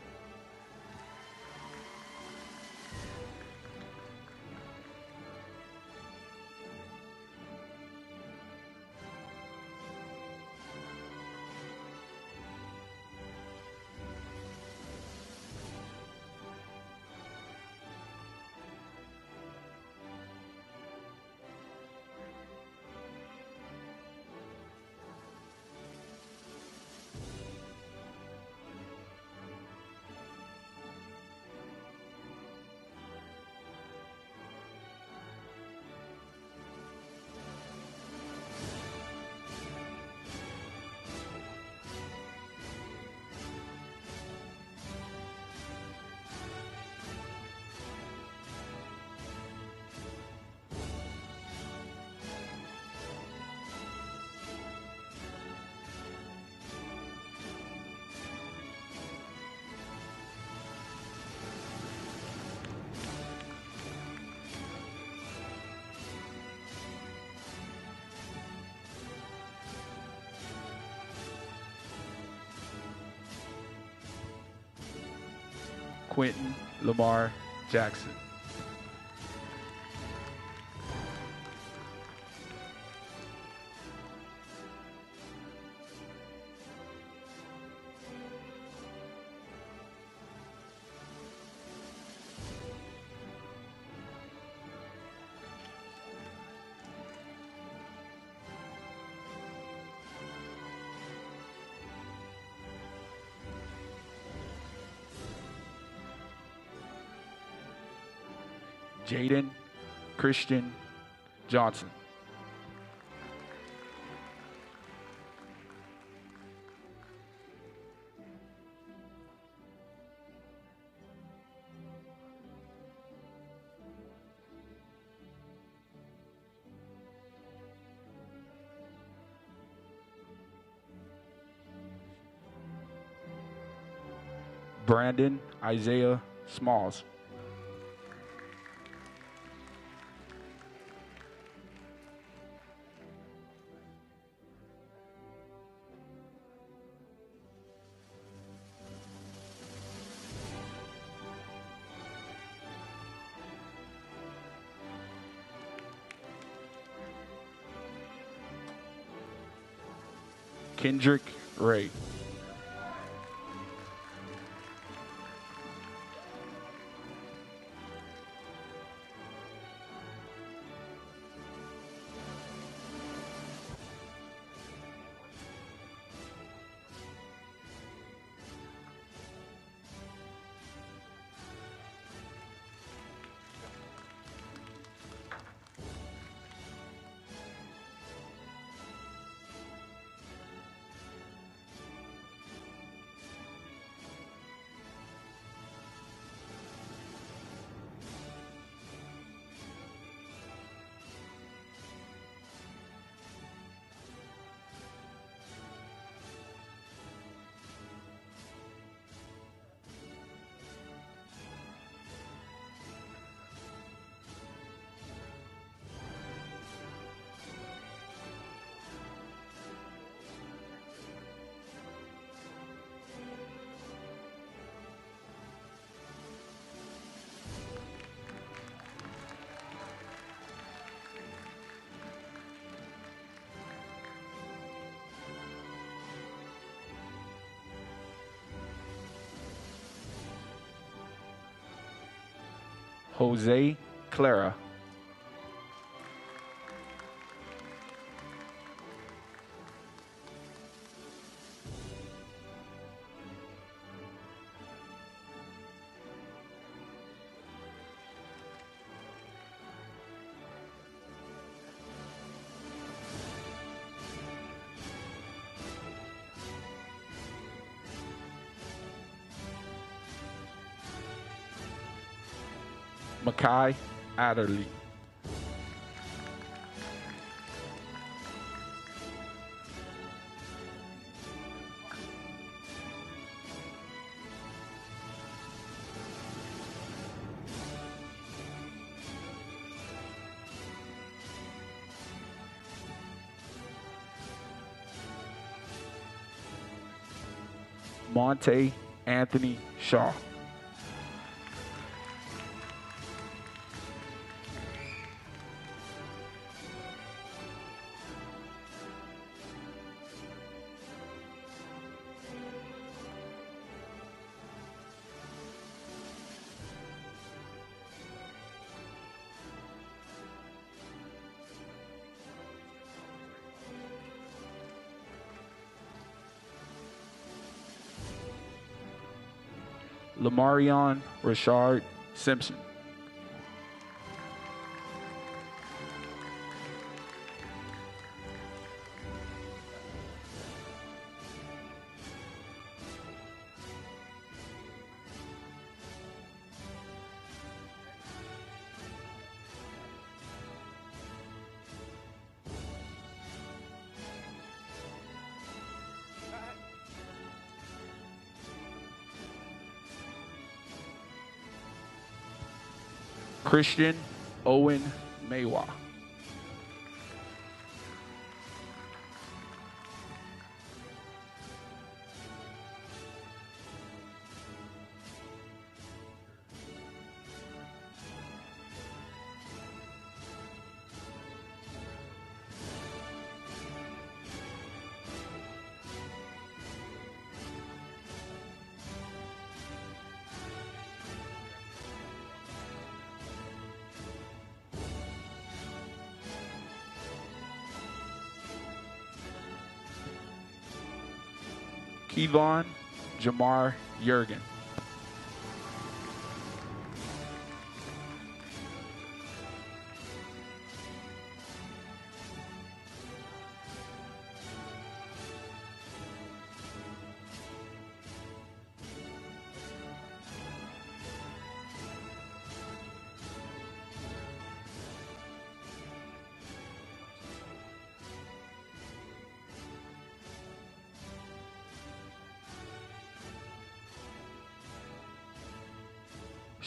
Quentin Lamar Jackson. Jaden Christian Johnson. Brandon Isaiah Smalls. Kendrick Ray. Jose Clara. Makai Adderley. Monte Anthony Shaw. Lamarion Rashard Simpson. Christian Owen Maywa. Kevon Jamar Yergin.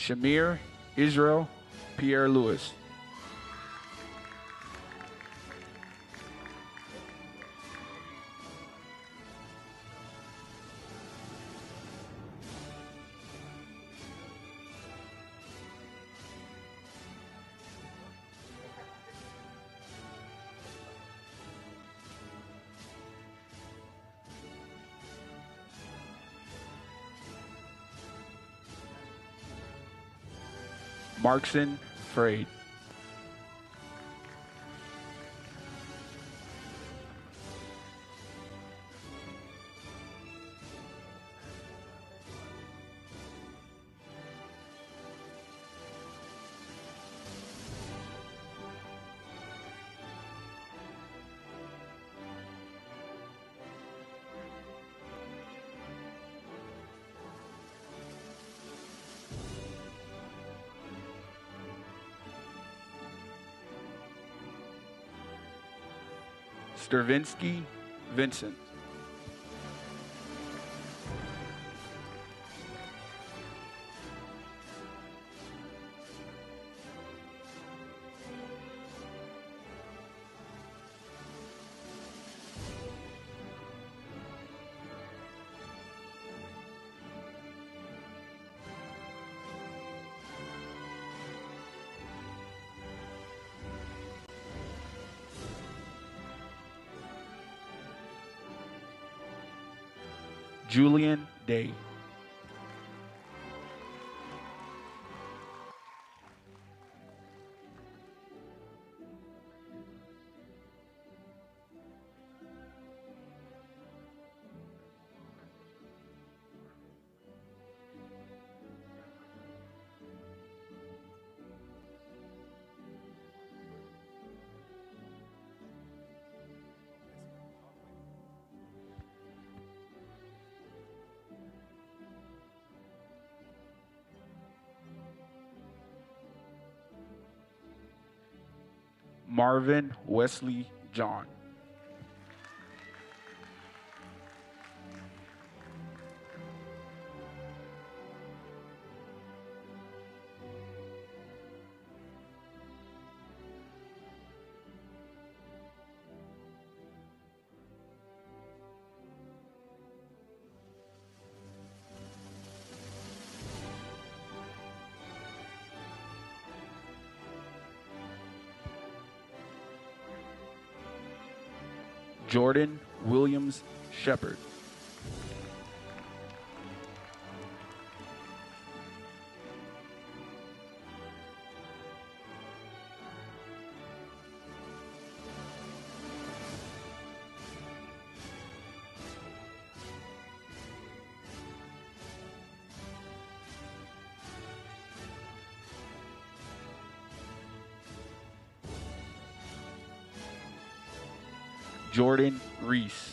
Shamir Israel Pierre Lewis. Markson Frade. Stravinsky Vincent. Julian Day. Marvin Wesley John. Jordan Williams Shepard. Jordan Reese.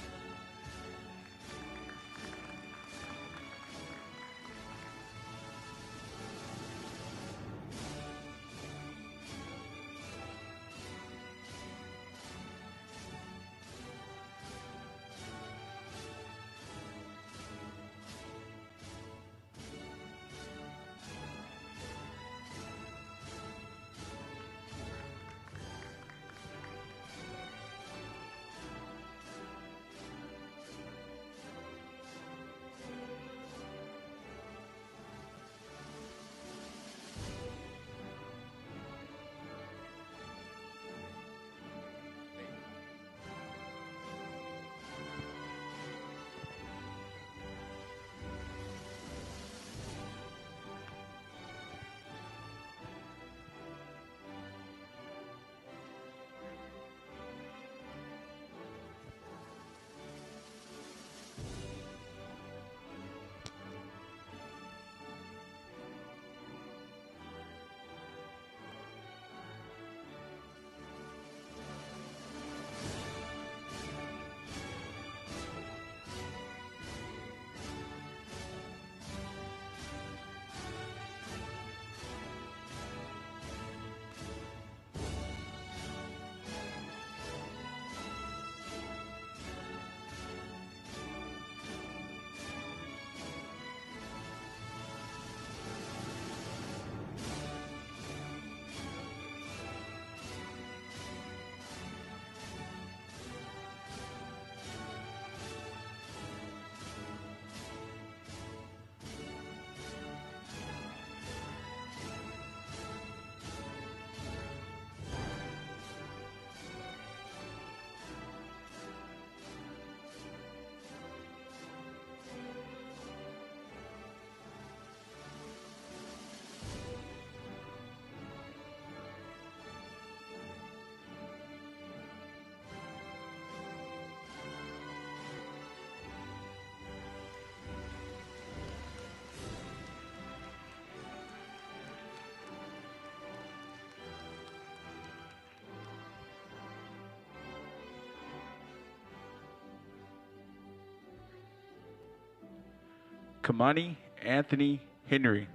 Kamani Anthony Henry.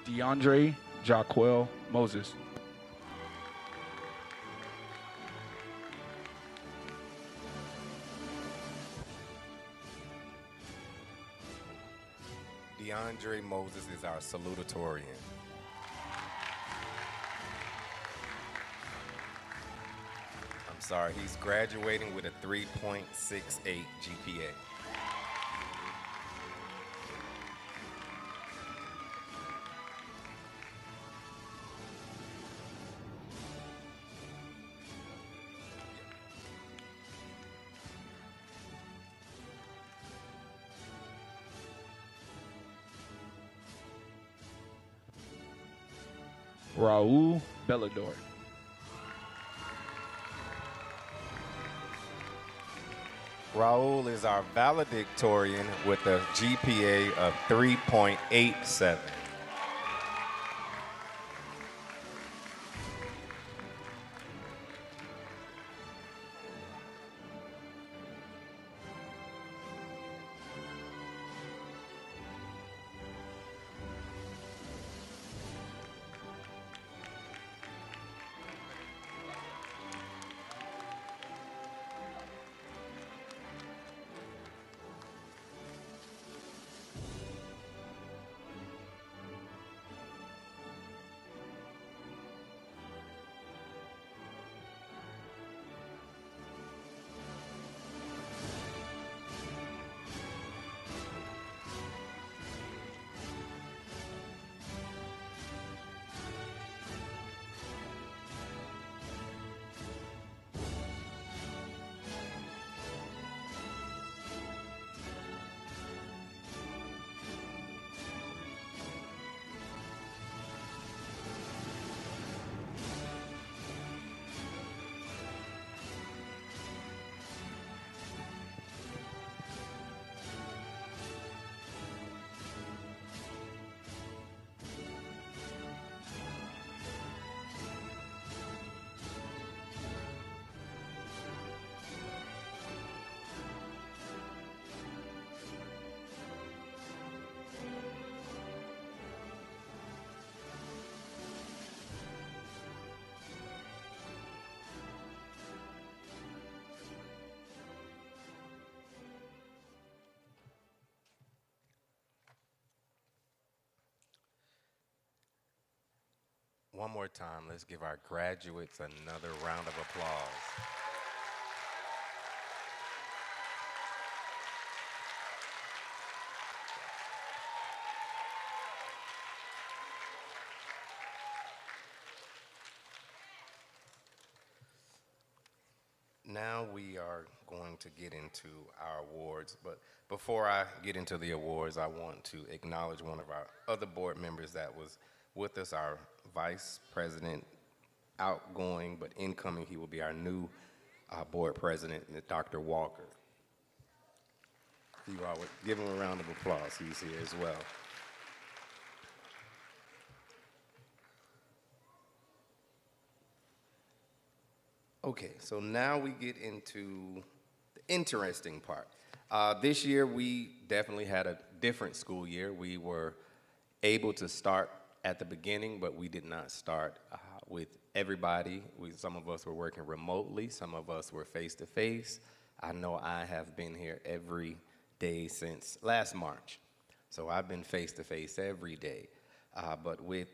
DeAndre Jaquel Moses. DeAndre Moses is our salutatorian. I'm sorry, he's graduating with a 3.68 GPA. Raul Bellador. Raul is our valedictorian with a GPA of 3.87. One more time, let's give our graduates another round of applause. Now we are going to get into our awards, but before I get into the awards, I want to acknowledge one of our other board members that was with us, our Vice President, outgoing but incoming. He will be our new board president, Dr. Walker. You all would give him a round of applause. He's here as well. Okay, so now we get into the interesting part. This year, we definitely had a different school year. We were able to start at the beginning, but we did not start with everybody. Some of us were working remotely. Some of us were face-to-face. I know I have been here every day since last March. So I've been face-to-face every day. But with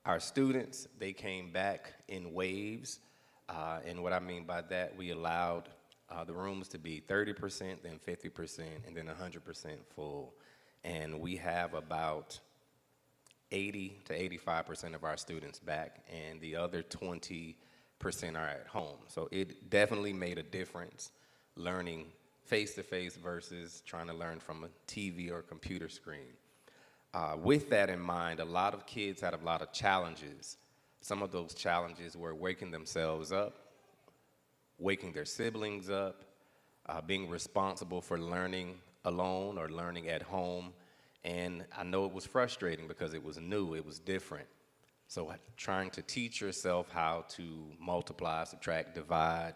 our students, they came back in waves. And what I mean by that, we allowed the rooms to be 30%, then 50%, and then 100% full. And we have about 80 to 85% of our students back, and the other 20% are at home. So it definitely made a difference learning face-to-face versus trying to learn from a TV or computer screen. With that in mind, a lot of kids had a lot of challenges. Some of those challenges were waking themselves up, waking their siblings up, being responsible for learning alone or learning at home. And I know it was frustrating because it was new, it was different. So trying to teach yourself how to multiply, subtract, divide,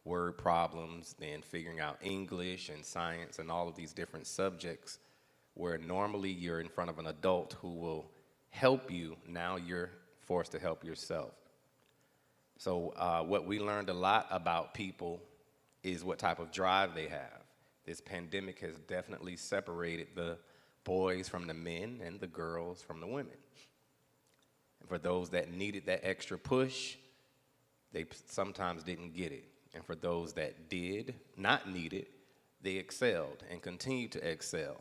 word problems, then figuring out English and science and all of these different subjects where normally you're in front of an adult who will help you, now you're forced to help yourself. So what we learned a lot about people is what type of drive they have. This pandemic has definitely separated the boys from the men and the girls from the women. And for those that needed that extra push, they sometimes didn't get it. And for those that did not need it, they excelled and continue to excel.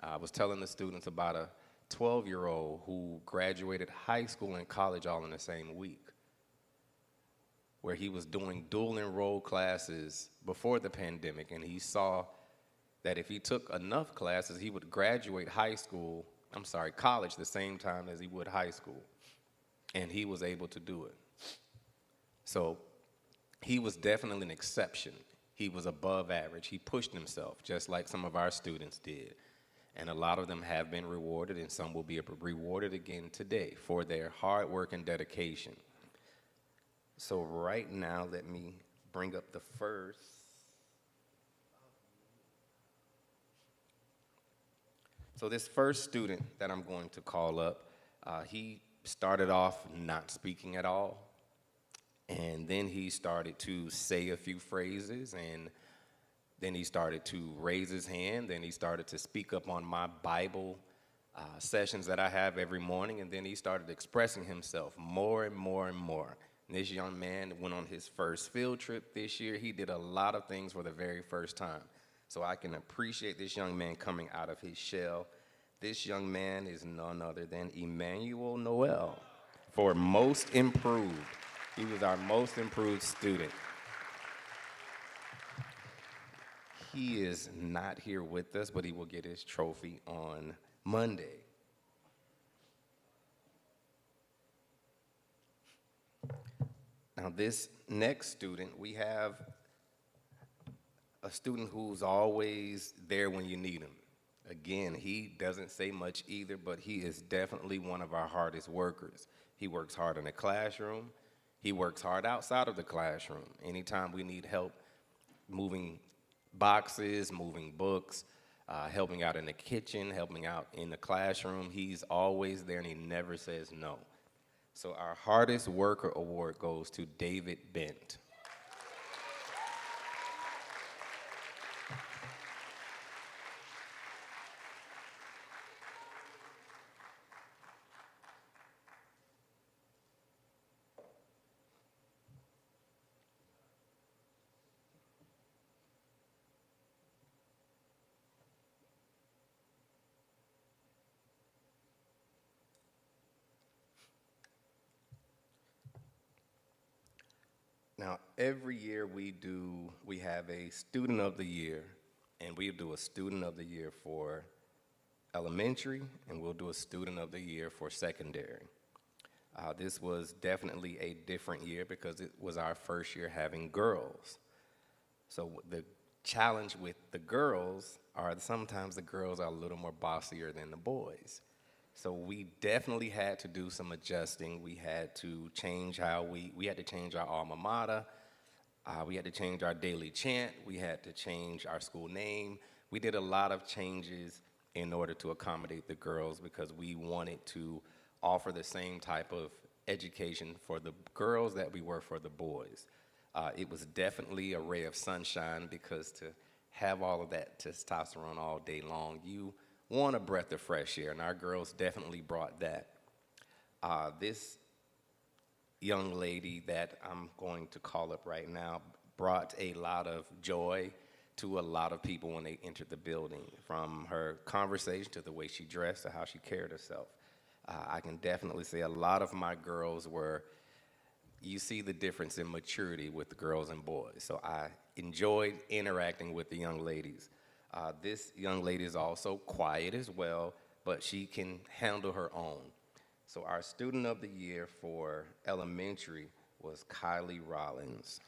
I was telling the students about a 12-year-old who graduated high school and college all in the same week, where he was doing dual enroll classes before the pandemic, and he saw that if he took enough classes, he would graduate college the same time as he would high school. And he was able to do it. So he was definitely an exception. He was above average. He pushed himself, just like some of our students did. And a lot of them have been rewarded, and some will be rewarded again today for their hard work and dedication. So right now, let me bring up the first. So this first student that I'm going to call up, he started off not speaking at all. And then he started to say a few phrases, and then he started to raise his hand, then he started to speak up on my Bible sessions that I have every morning, and then he started expressing himself more and more and more. And this young man went on his first field trip this year. He did a lot of things for the very first time. So I can appreciate this young man coming out of his shell. This young man is none other than Emmanuel Noel for Most Improved. He was our Most Improved student. He is not here with us, but he will get his trophy on Monday. Now, this next student, we have a student who's always there when you need him. Again, he doesn't say much either, but he is definitely one of our hardest workers. He works hard in the classroom. He works hard outside of the classroom. Anytime we need help moving boxes, moving books, helping out in the kitchen, helping out in the classroom, he's always there and he never says no. So our hardest worker award goes to David Bent. Now, every year we have a student of the year, and we do a student of the year for elementary, and we'll do a student of the year for secondary. This was definitely a different year because it was our first year having girls. So the challenge with the girls are sometimes the girls are a little more bossier than the boys. So we definitely had to do some adjusting. We had to change how we had to change our alma mater. We had to change our daily chant. We had to change our school name. We did a lot of changes in order to accommodate the girls because we wanted to offer the same type of education for the girls that we were for the boys. It was definitely a ray of sunshine because to have all of that testosterone all day long, you want a breath of fresh air, and our girls definitely brought that. This young lady that I'm going to call up right now brought a lot of joy to a lot of people when they entered the building, from her conversation to the way she dressed to how she carried herself. I can definitely say a lot of my girls were, you see the difference in maturity with the girls and boys. So I enjoyed interacting with the young ladies. This young lady is also quiet as well, but she can handle her own. So our student of the year for elementary was Kylie Rollins.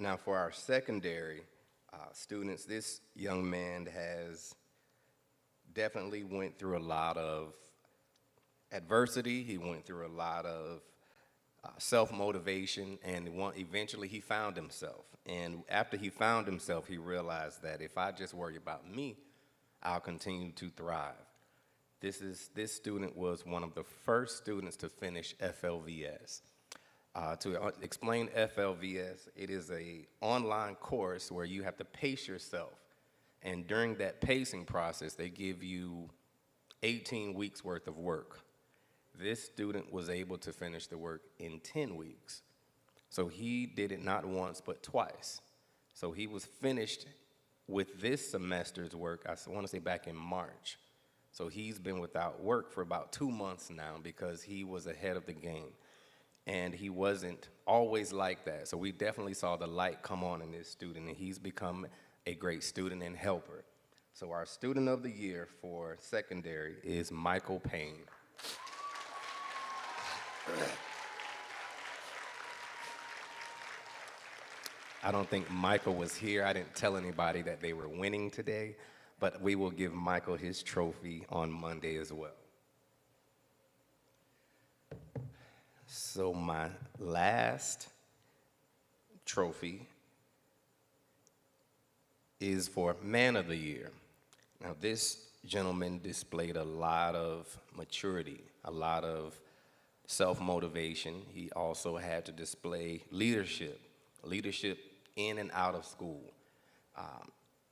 Now for our secondary students, this young man has definitely went through a lot of adversity. He went through a lot of self-motivation, and eventually he found himself. And after he found himself, he realized that if I just worry about me, I'll continue to thrive. This student was one of the first students to finish FLVS. To explain FLVS, it is an online course where you have to pace yourself. And during that pacing process, they give you 18 weeks worth of work. This student was able to finish the work in 10 weeks. So he did it not once, but twice. So he was finished with this semester's work, I want to say back in March. So he's been without work for about 2 months now because he was ahead of the game. And he wasn't always like that. So we definitely saw the light come on in this student, and he's become a great student and helper. So our student of the year for secondary is Michael Payne. I don't think Michael was here. I didn't tell anybody that they were winning today, but we will give Michael his trophy on Monday as well. So my last trophy is for Man of the Year. Now this gentleman displayed a lot of maturity, a lot of self-motivation. He also had to display leadership in and out of school.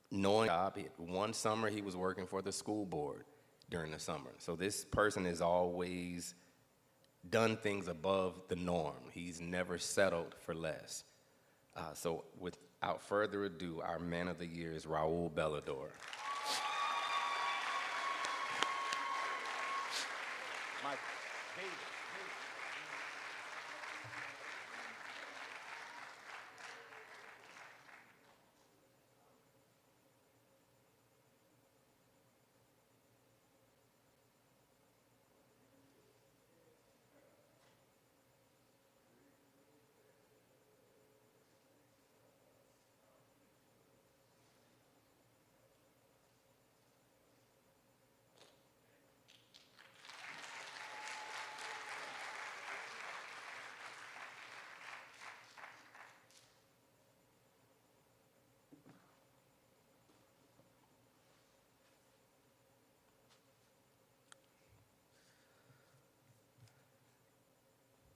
Knowing one summer he was working for the school board during the summer. So this person has always done things above the norm. He's never settled for less. So without further ado, our Man of the Year is Raul Bellador. Mike, David.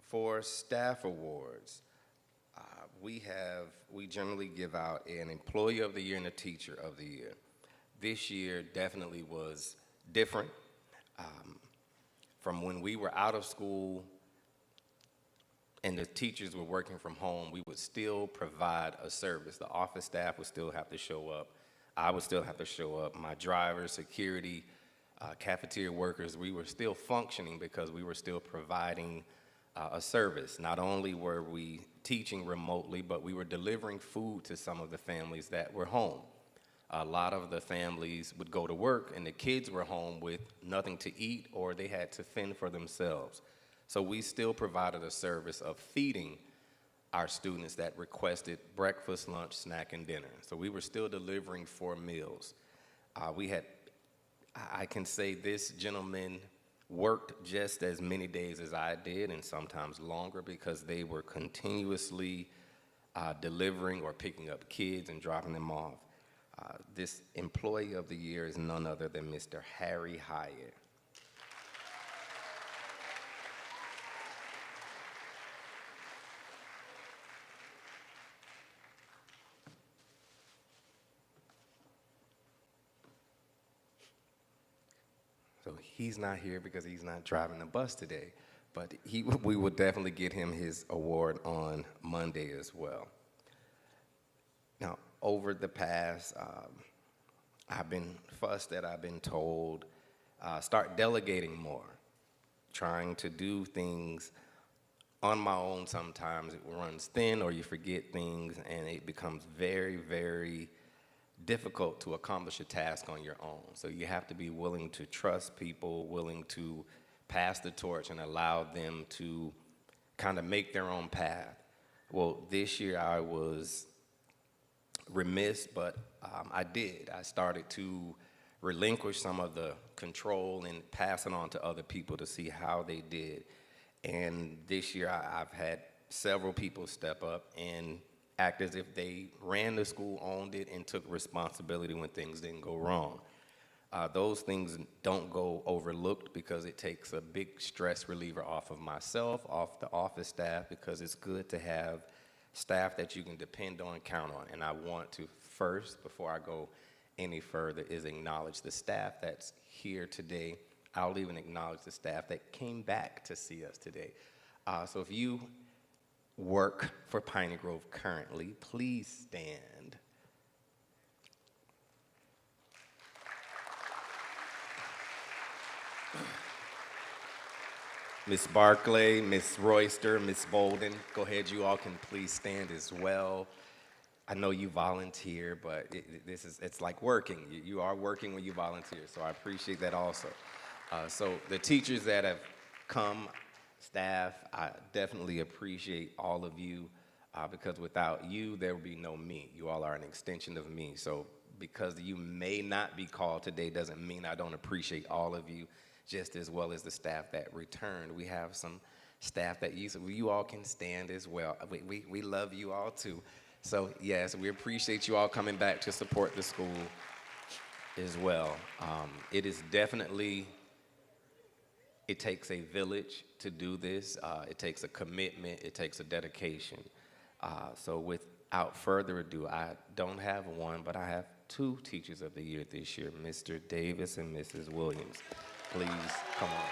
For staff awards, we generally give out an Employee of the Year and a Teacher of the Year. This year definitely was different. From when we were out of school and the teachers were working from home, we would still provide a service. The office staff would still have to show up. I would still have to show up. My drivers, security, cafeteria workers, we were still functioning because we were still providing a service. Not only were we teaching remotely, but we were delivering food to some of the families that were home. A lot of the families would go to work and the kids were home with nothing to eat or they had to fend for themselves. So we still provided a service of feeding our students that requested breakfast, lunch, snack, and dinner. So we were still delivering 4 meals. I can say this gentleman worked just as many days as I did and sometimes longer because they were continuously delivering or picking up kids and dropping them off. This Employee of the Year is none other than Mr. Harry Hyatt. So he's not here because he's not driving the bus today, but we will definitely get him his award on Monday as well. Now, over the past, I've been fussed at, I've been told, start delegating more, trying to do things on my own. Sometimes it runs thin or you forget things and it becomes very, very difficult to accomplish a task on your own. So you have to be willing to trust people, willing to pass the torch and allow them to kind of make their own path. Well, this year I was remiss, but I did. I started to relinquish some of the control and pass it on to other people to see how they did. And this year I've had several people step up and act as if they ran the school, owned it, and took responsibility when things didn't go wrong. Those things don't go overlooked because it takes a big stress reliever off of myself, off the office staff, because it's good to have staff that you can depend on, count on. And I want to first, before I go any further, is acknowledge the staff that's here today. I'll even acknowledge the staff that came back to see us today. So if you work for Piney Grove currently, please stand. Miss Barclay, Miss Royster, Miss Bolden, go ahead, you all can please stand as well. I know you volunteer, but it's like working. You are working when you volunteer, so I appreciate that also. So the teachers that have come, staff, I definitely appreciate all of you because without you, there would be no me. You all are an extension of me. So because you may not be called today doesn't mean I don't appreciate all of you just as well as the staff that returned. We have some staff that you all can stand as well. We love you all too. So yes, we appreciate you all coming back to support the school as well. It is definitely, it takes a village to do this. It takes a commitment. It takes a dedication. So without further ado, I don't have one, but I have two Teachers of the Year this year, Mr. Davis and Mrs. Williams. Please come on.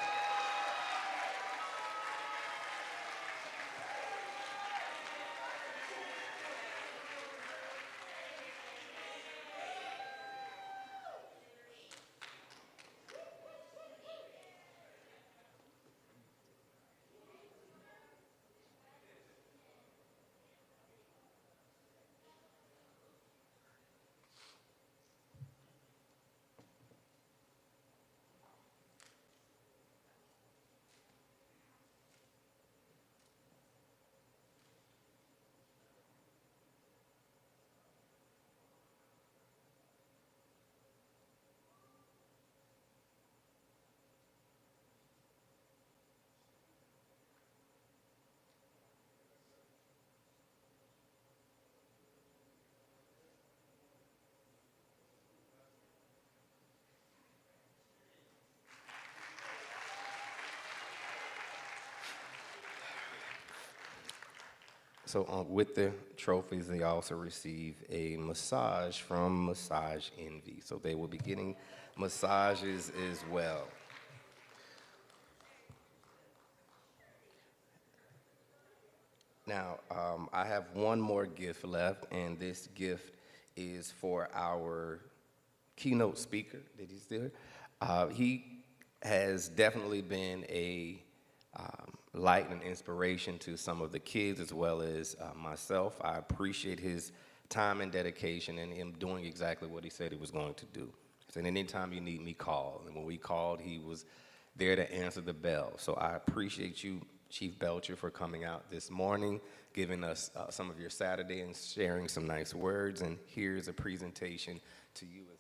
So with the trophies, they also receive a massage from Massage Envy. So they will be getting massages as well. Now, I have one more gift left, and this gift is for our keynote speaker. Did he still here? He has definitely been a light and inspiration to some of the kids as well as myself. I appreciate his time and dedication and him doing exactly what he said he was going to do. He said, anytime you need me, call. And when we called, he was there to answer the bell. So I appreciate you, Chief Belcher, for coming out this morning, giving us some of your Saturday and sharing some nice words. And here's a presentation to you as well.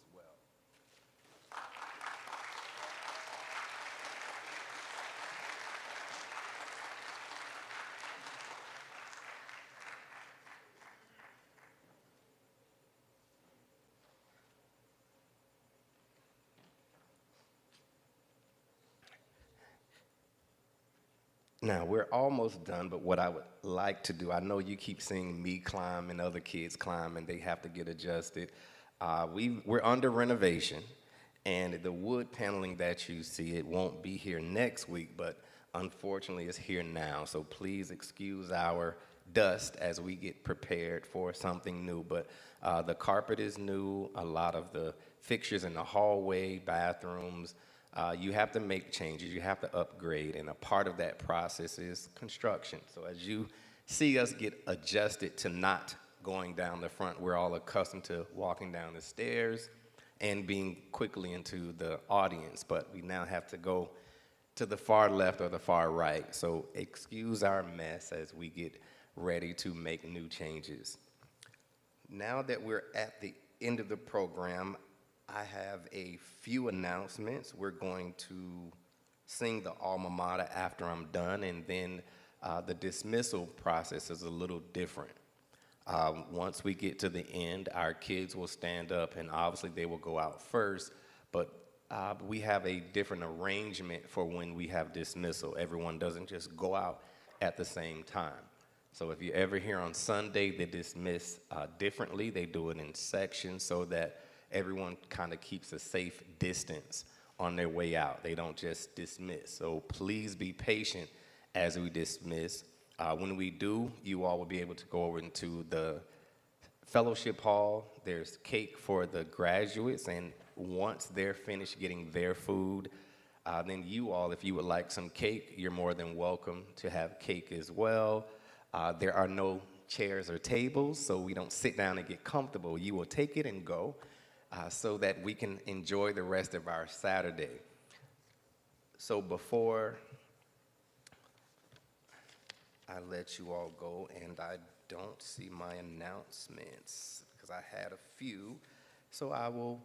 Now, we're almost done, but what I would like to do, I know you keep seeing me climb and other kids climb, and they have to get adjusted. We're under renovation, and the wood paneling that you see, it won't be here next week, but unfortunately it's here now. So please excuse our dust as we get prepared for something new. But the carpet is new, a lot of the fixtures in the hallway, bathrooms, you have to make changes, you have to upgrade, and a part of that process is construction. So as you see us get adjusted to not going down the front, we're all accustomed to walking down the stairs and being quickly into the audience, but we now have to go to the far left or the far right. So excuse our mess as we get ready to make new changes. Now that we're at the end of the program, I have a few announcements. We're going to sing the alma mater after I'm done, and then the dismissal process is a little different. Once we get to the end, our kids will stand up, and obviously they will go out first, but we have a different arrangement for when we have dismissal. Everyone doesn't just go out at the same time. So if you're ever here on Sunday, they dismiss differently. They do it in sections so that everyone kind of keeps a safe distance on their way out. They don't just dismiss. So please be patient as we dismiss. When we do, you all will be able to go over into the fellowship hall. There's cake for the graduates, and once they're finished getting their food, then you all, if you would like some cake, you're more than welcome to have cake as well. There are no chairs or tables, so we don't sit down and get comfortable. You will take it and go. So that we can enjoy the rest of our Saturday. So before I let you all go, and I don't see my announcements because I had a few, so I will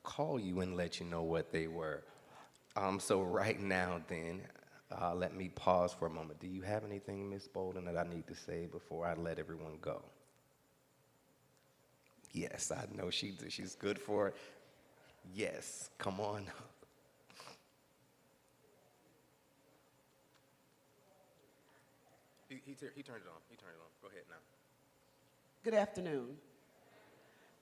call you and let you know what they were. So right now then, let me pause for a moment. Do you have anything, Ms. Bolden, that I need to say before I let everyone go? Yes, I know she's good for it. Yes, come on. He turned it on. He turned it on. Go ahead now. Good afternoon.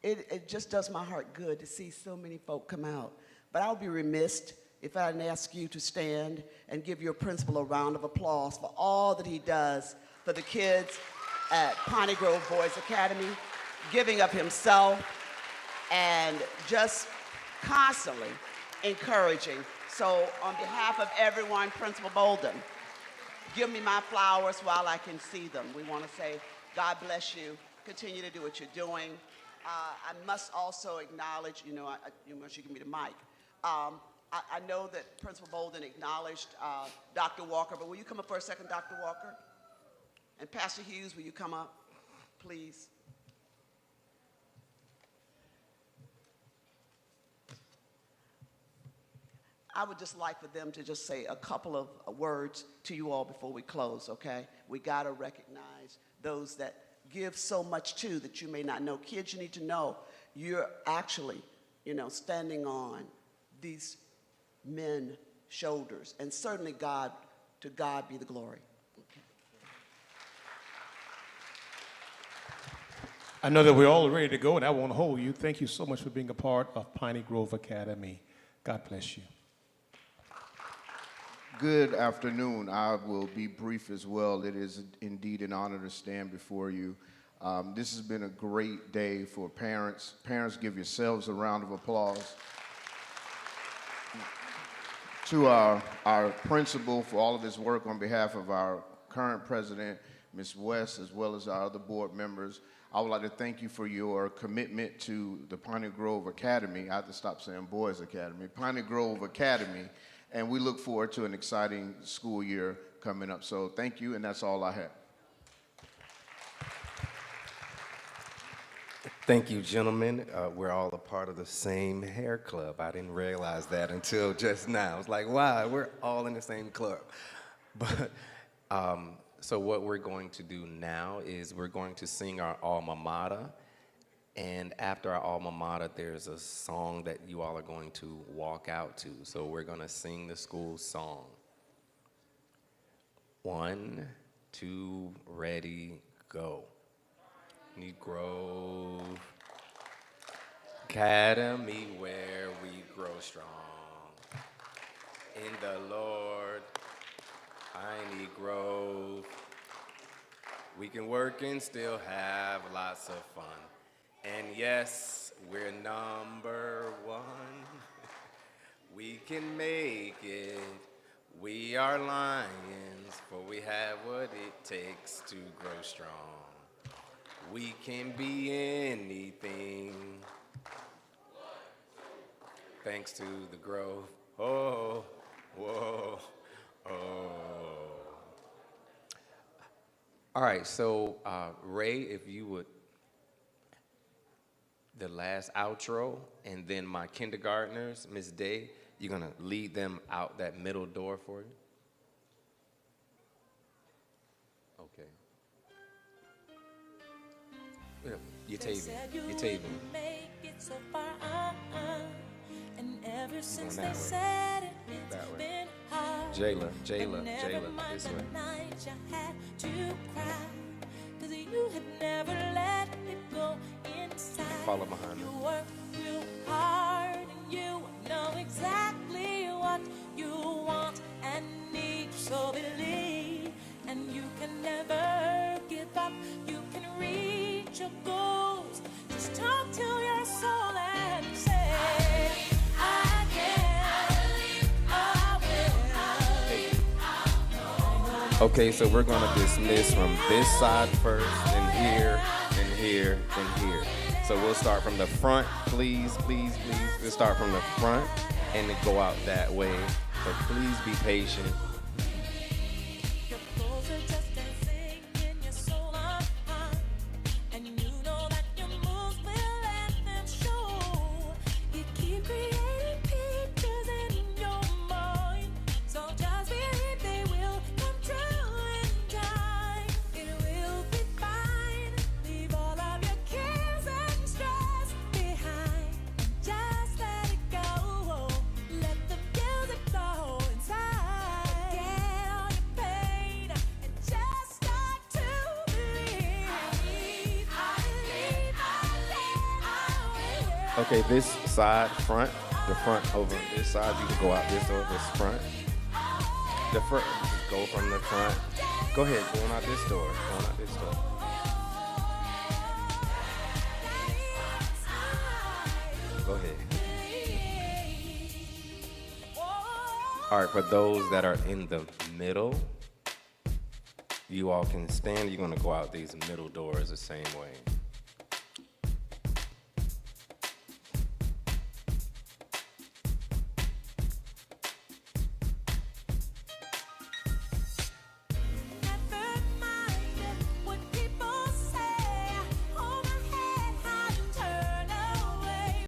It just does my heart good to see so many folk come out. But I would be remiss if I didn't ask you to stand and give your principal a round of applause for all that he does for the kids at Piney Grove Boys Academy, giving of himself and just constantly encouraging. So on behalf of everyone, Principal Bolden, give me my flowers while I can see them. We want to say, God bless you. Continue to do what you're doing. I must also acknowledge, you must give me the mic. I know that Principal Bolden acknowledged Dr. Walker, but will you come up for a second, Dr. Walker? And Pastor Hughes, will you come up, please? I would just like for them to just say a couple of words to you all before we close, okay? We gotta recognize those that give so much too that you may not know. Kids, you need to know you're actually, standing on these men's shoulders, and certainly to God be the glory. Okay. I know that we're all ready to go, and I won't hold you. Thank you so much for being a part of Piney Grove Academy. God bless you. Good afternoon. I will be brief as well. It is indeed an honor to stand before you. This has been a great day for parents. Parents, give yourselves a round of applause. To our principal for all of his work on behalf of our current president, Ms. West, as well as our other board members, I would like to thank you for your commitment to the Piney Grove Academy. I have to stop saying Boys Academy. Piney Grove Academy. And we look forward to an exciting school year coming up. So thank you, and that's all I have. Thank you, gentlemen. We're all a part of the same hair club. I didn't realize that until just now. It's like, wow, we're all in the same club. But so what we're going to do now is we're going to sing our alma mater. And after our alma mater, there's a song that you all are going to walk out to. So we're going to sing the school song. 1, 2, ready, go. Negro Academy, where we grow strong. In the Lord, Piney Grove. We can work and still have lots of fun. And yes, we're number 1. We can make it. We are lions, for we have what it takes to grow strong. We can be anything. Thanks to the growth. Oh, whoa, oh. All right, so Ray, if you would, the last outro, and then my kindergartners, Miss Day, you're gonna lead them out that middle door for you. Okay. You're taping. Make it so far, and ever since they said it, it's been hard. Jayla, And never mind this the way. night you had to cry, 'cause you had never let it go inside. Follow behind You me. work real hard, and you know exactly what you want and need. So believe, and you can never give up. You can reach your goals. Just talk to your soul and say, I can, I will. Okay, so we're gonna dismiss from this side first, and here, and here, and here. So we'll start from the front, please, please, please. We'll start from the front and then go out that way. So please be patient. Your clothes are just dancing in your soul, and you know that your moves will let them show. You keep creating pictures in your mind, so just believe they will come true in time. It will be fine. Leave all of your cares and stress behind, and just let it go. Let the music flow inside. Forget all your pain and just start to believe. I believe, I will. Okay, this side, front, the front over this side. You can go out this door, this front. The front, just go from the front. Go ahead, going out this door, going out this door. Go ahead. All right, for those that are in the middle, you all can stand. You're gonna go out these middle doors the same way.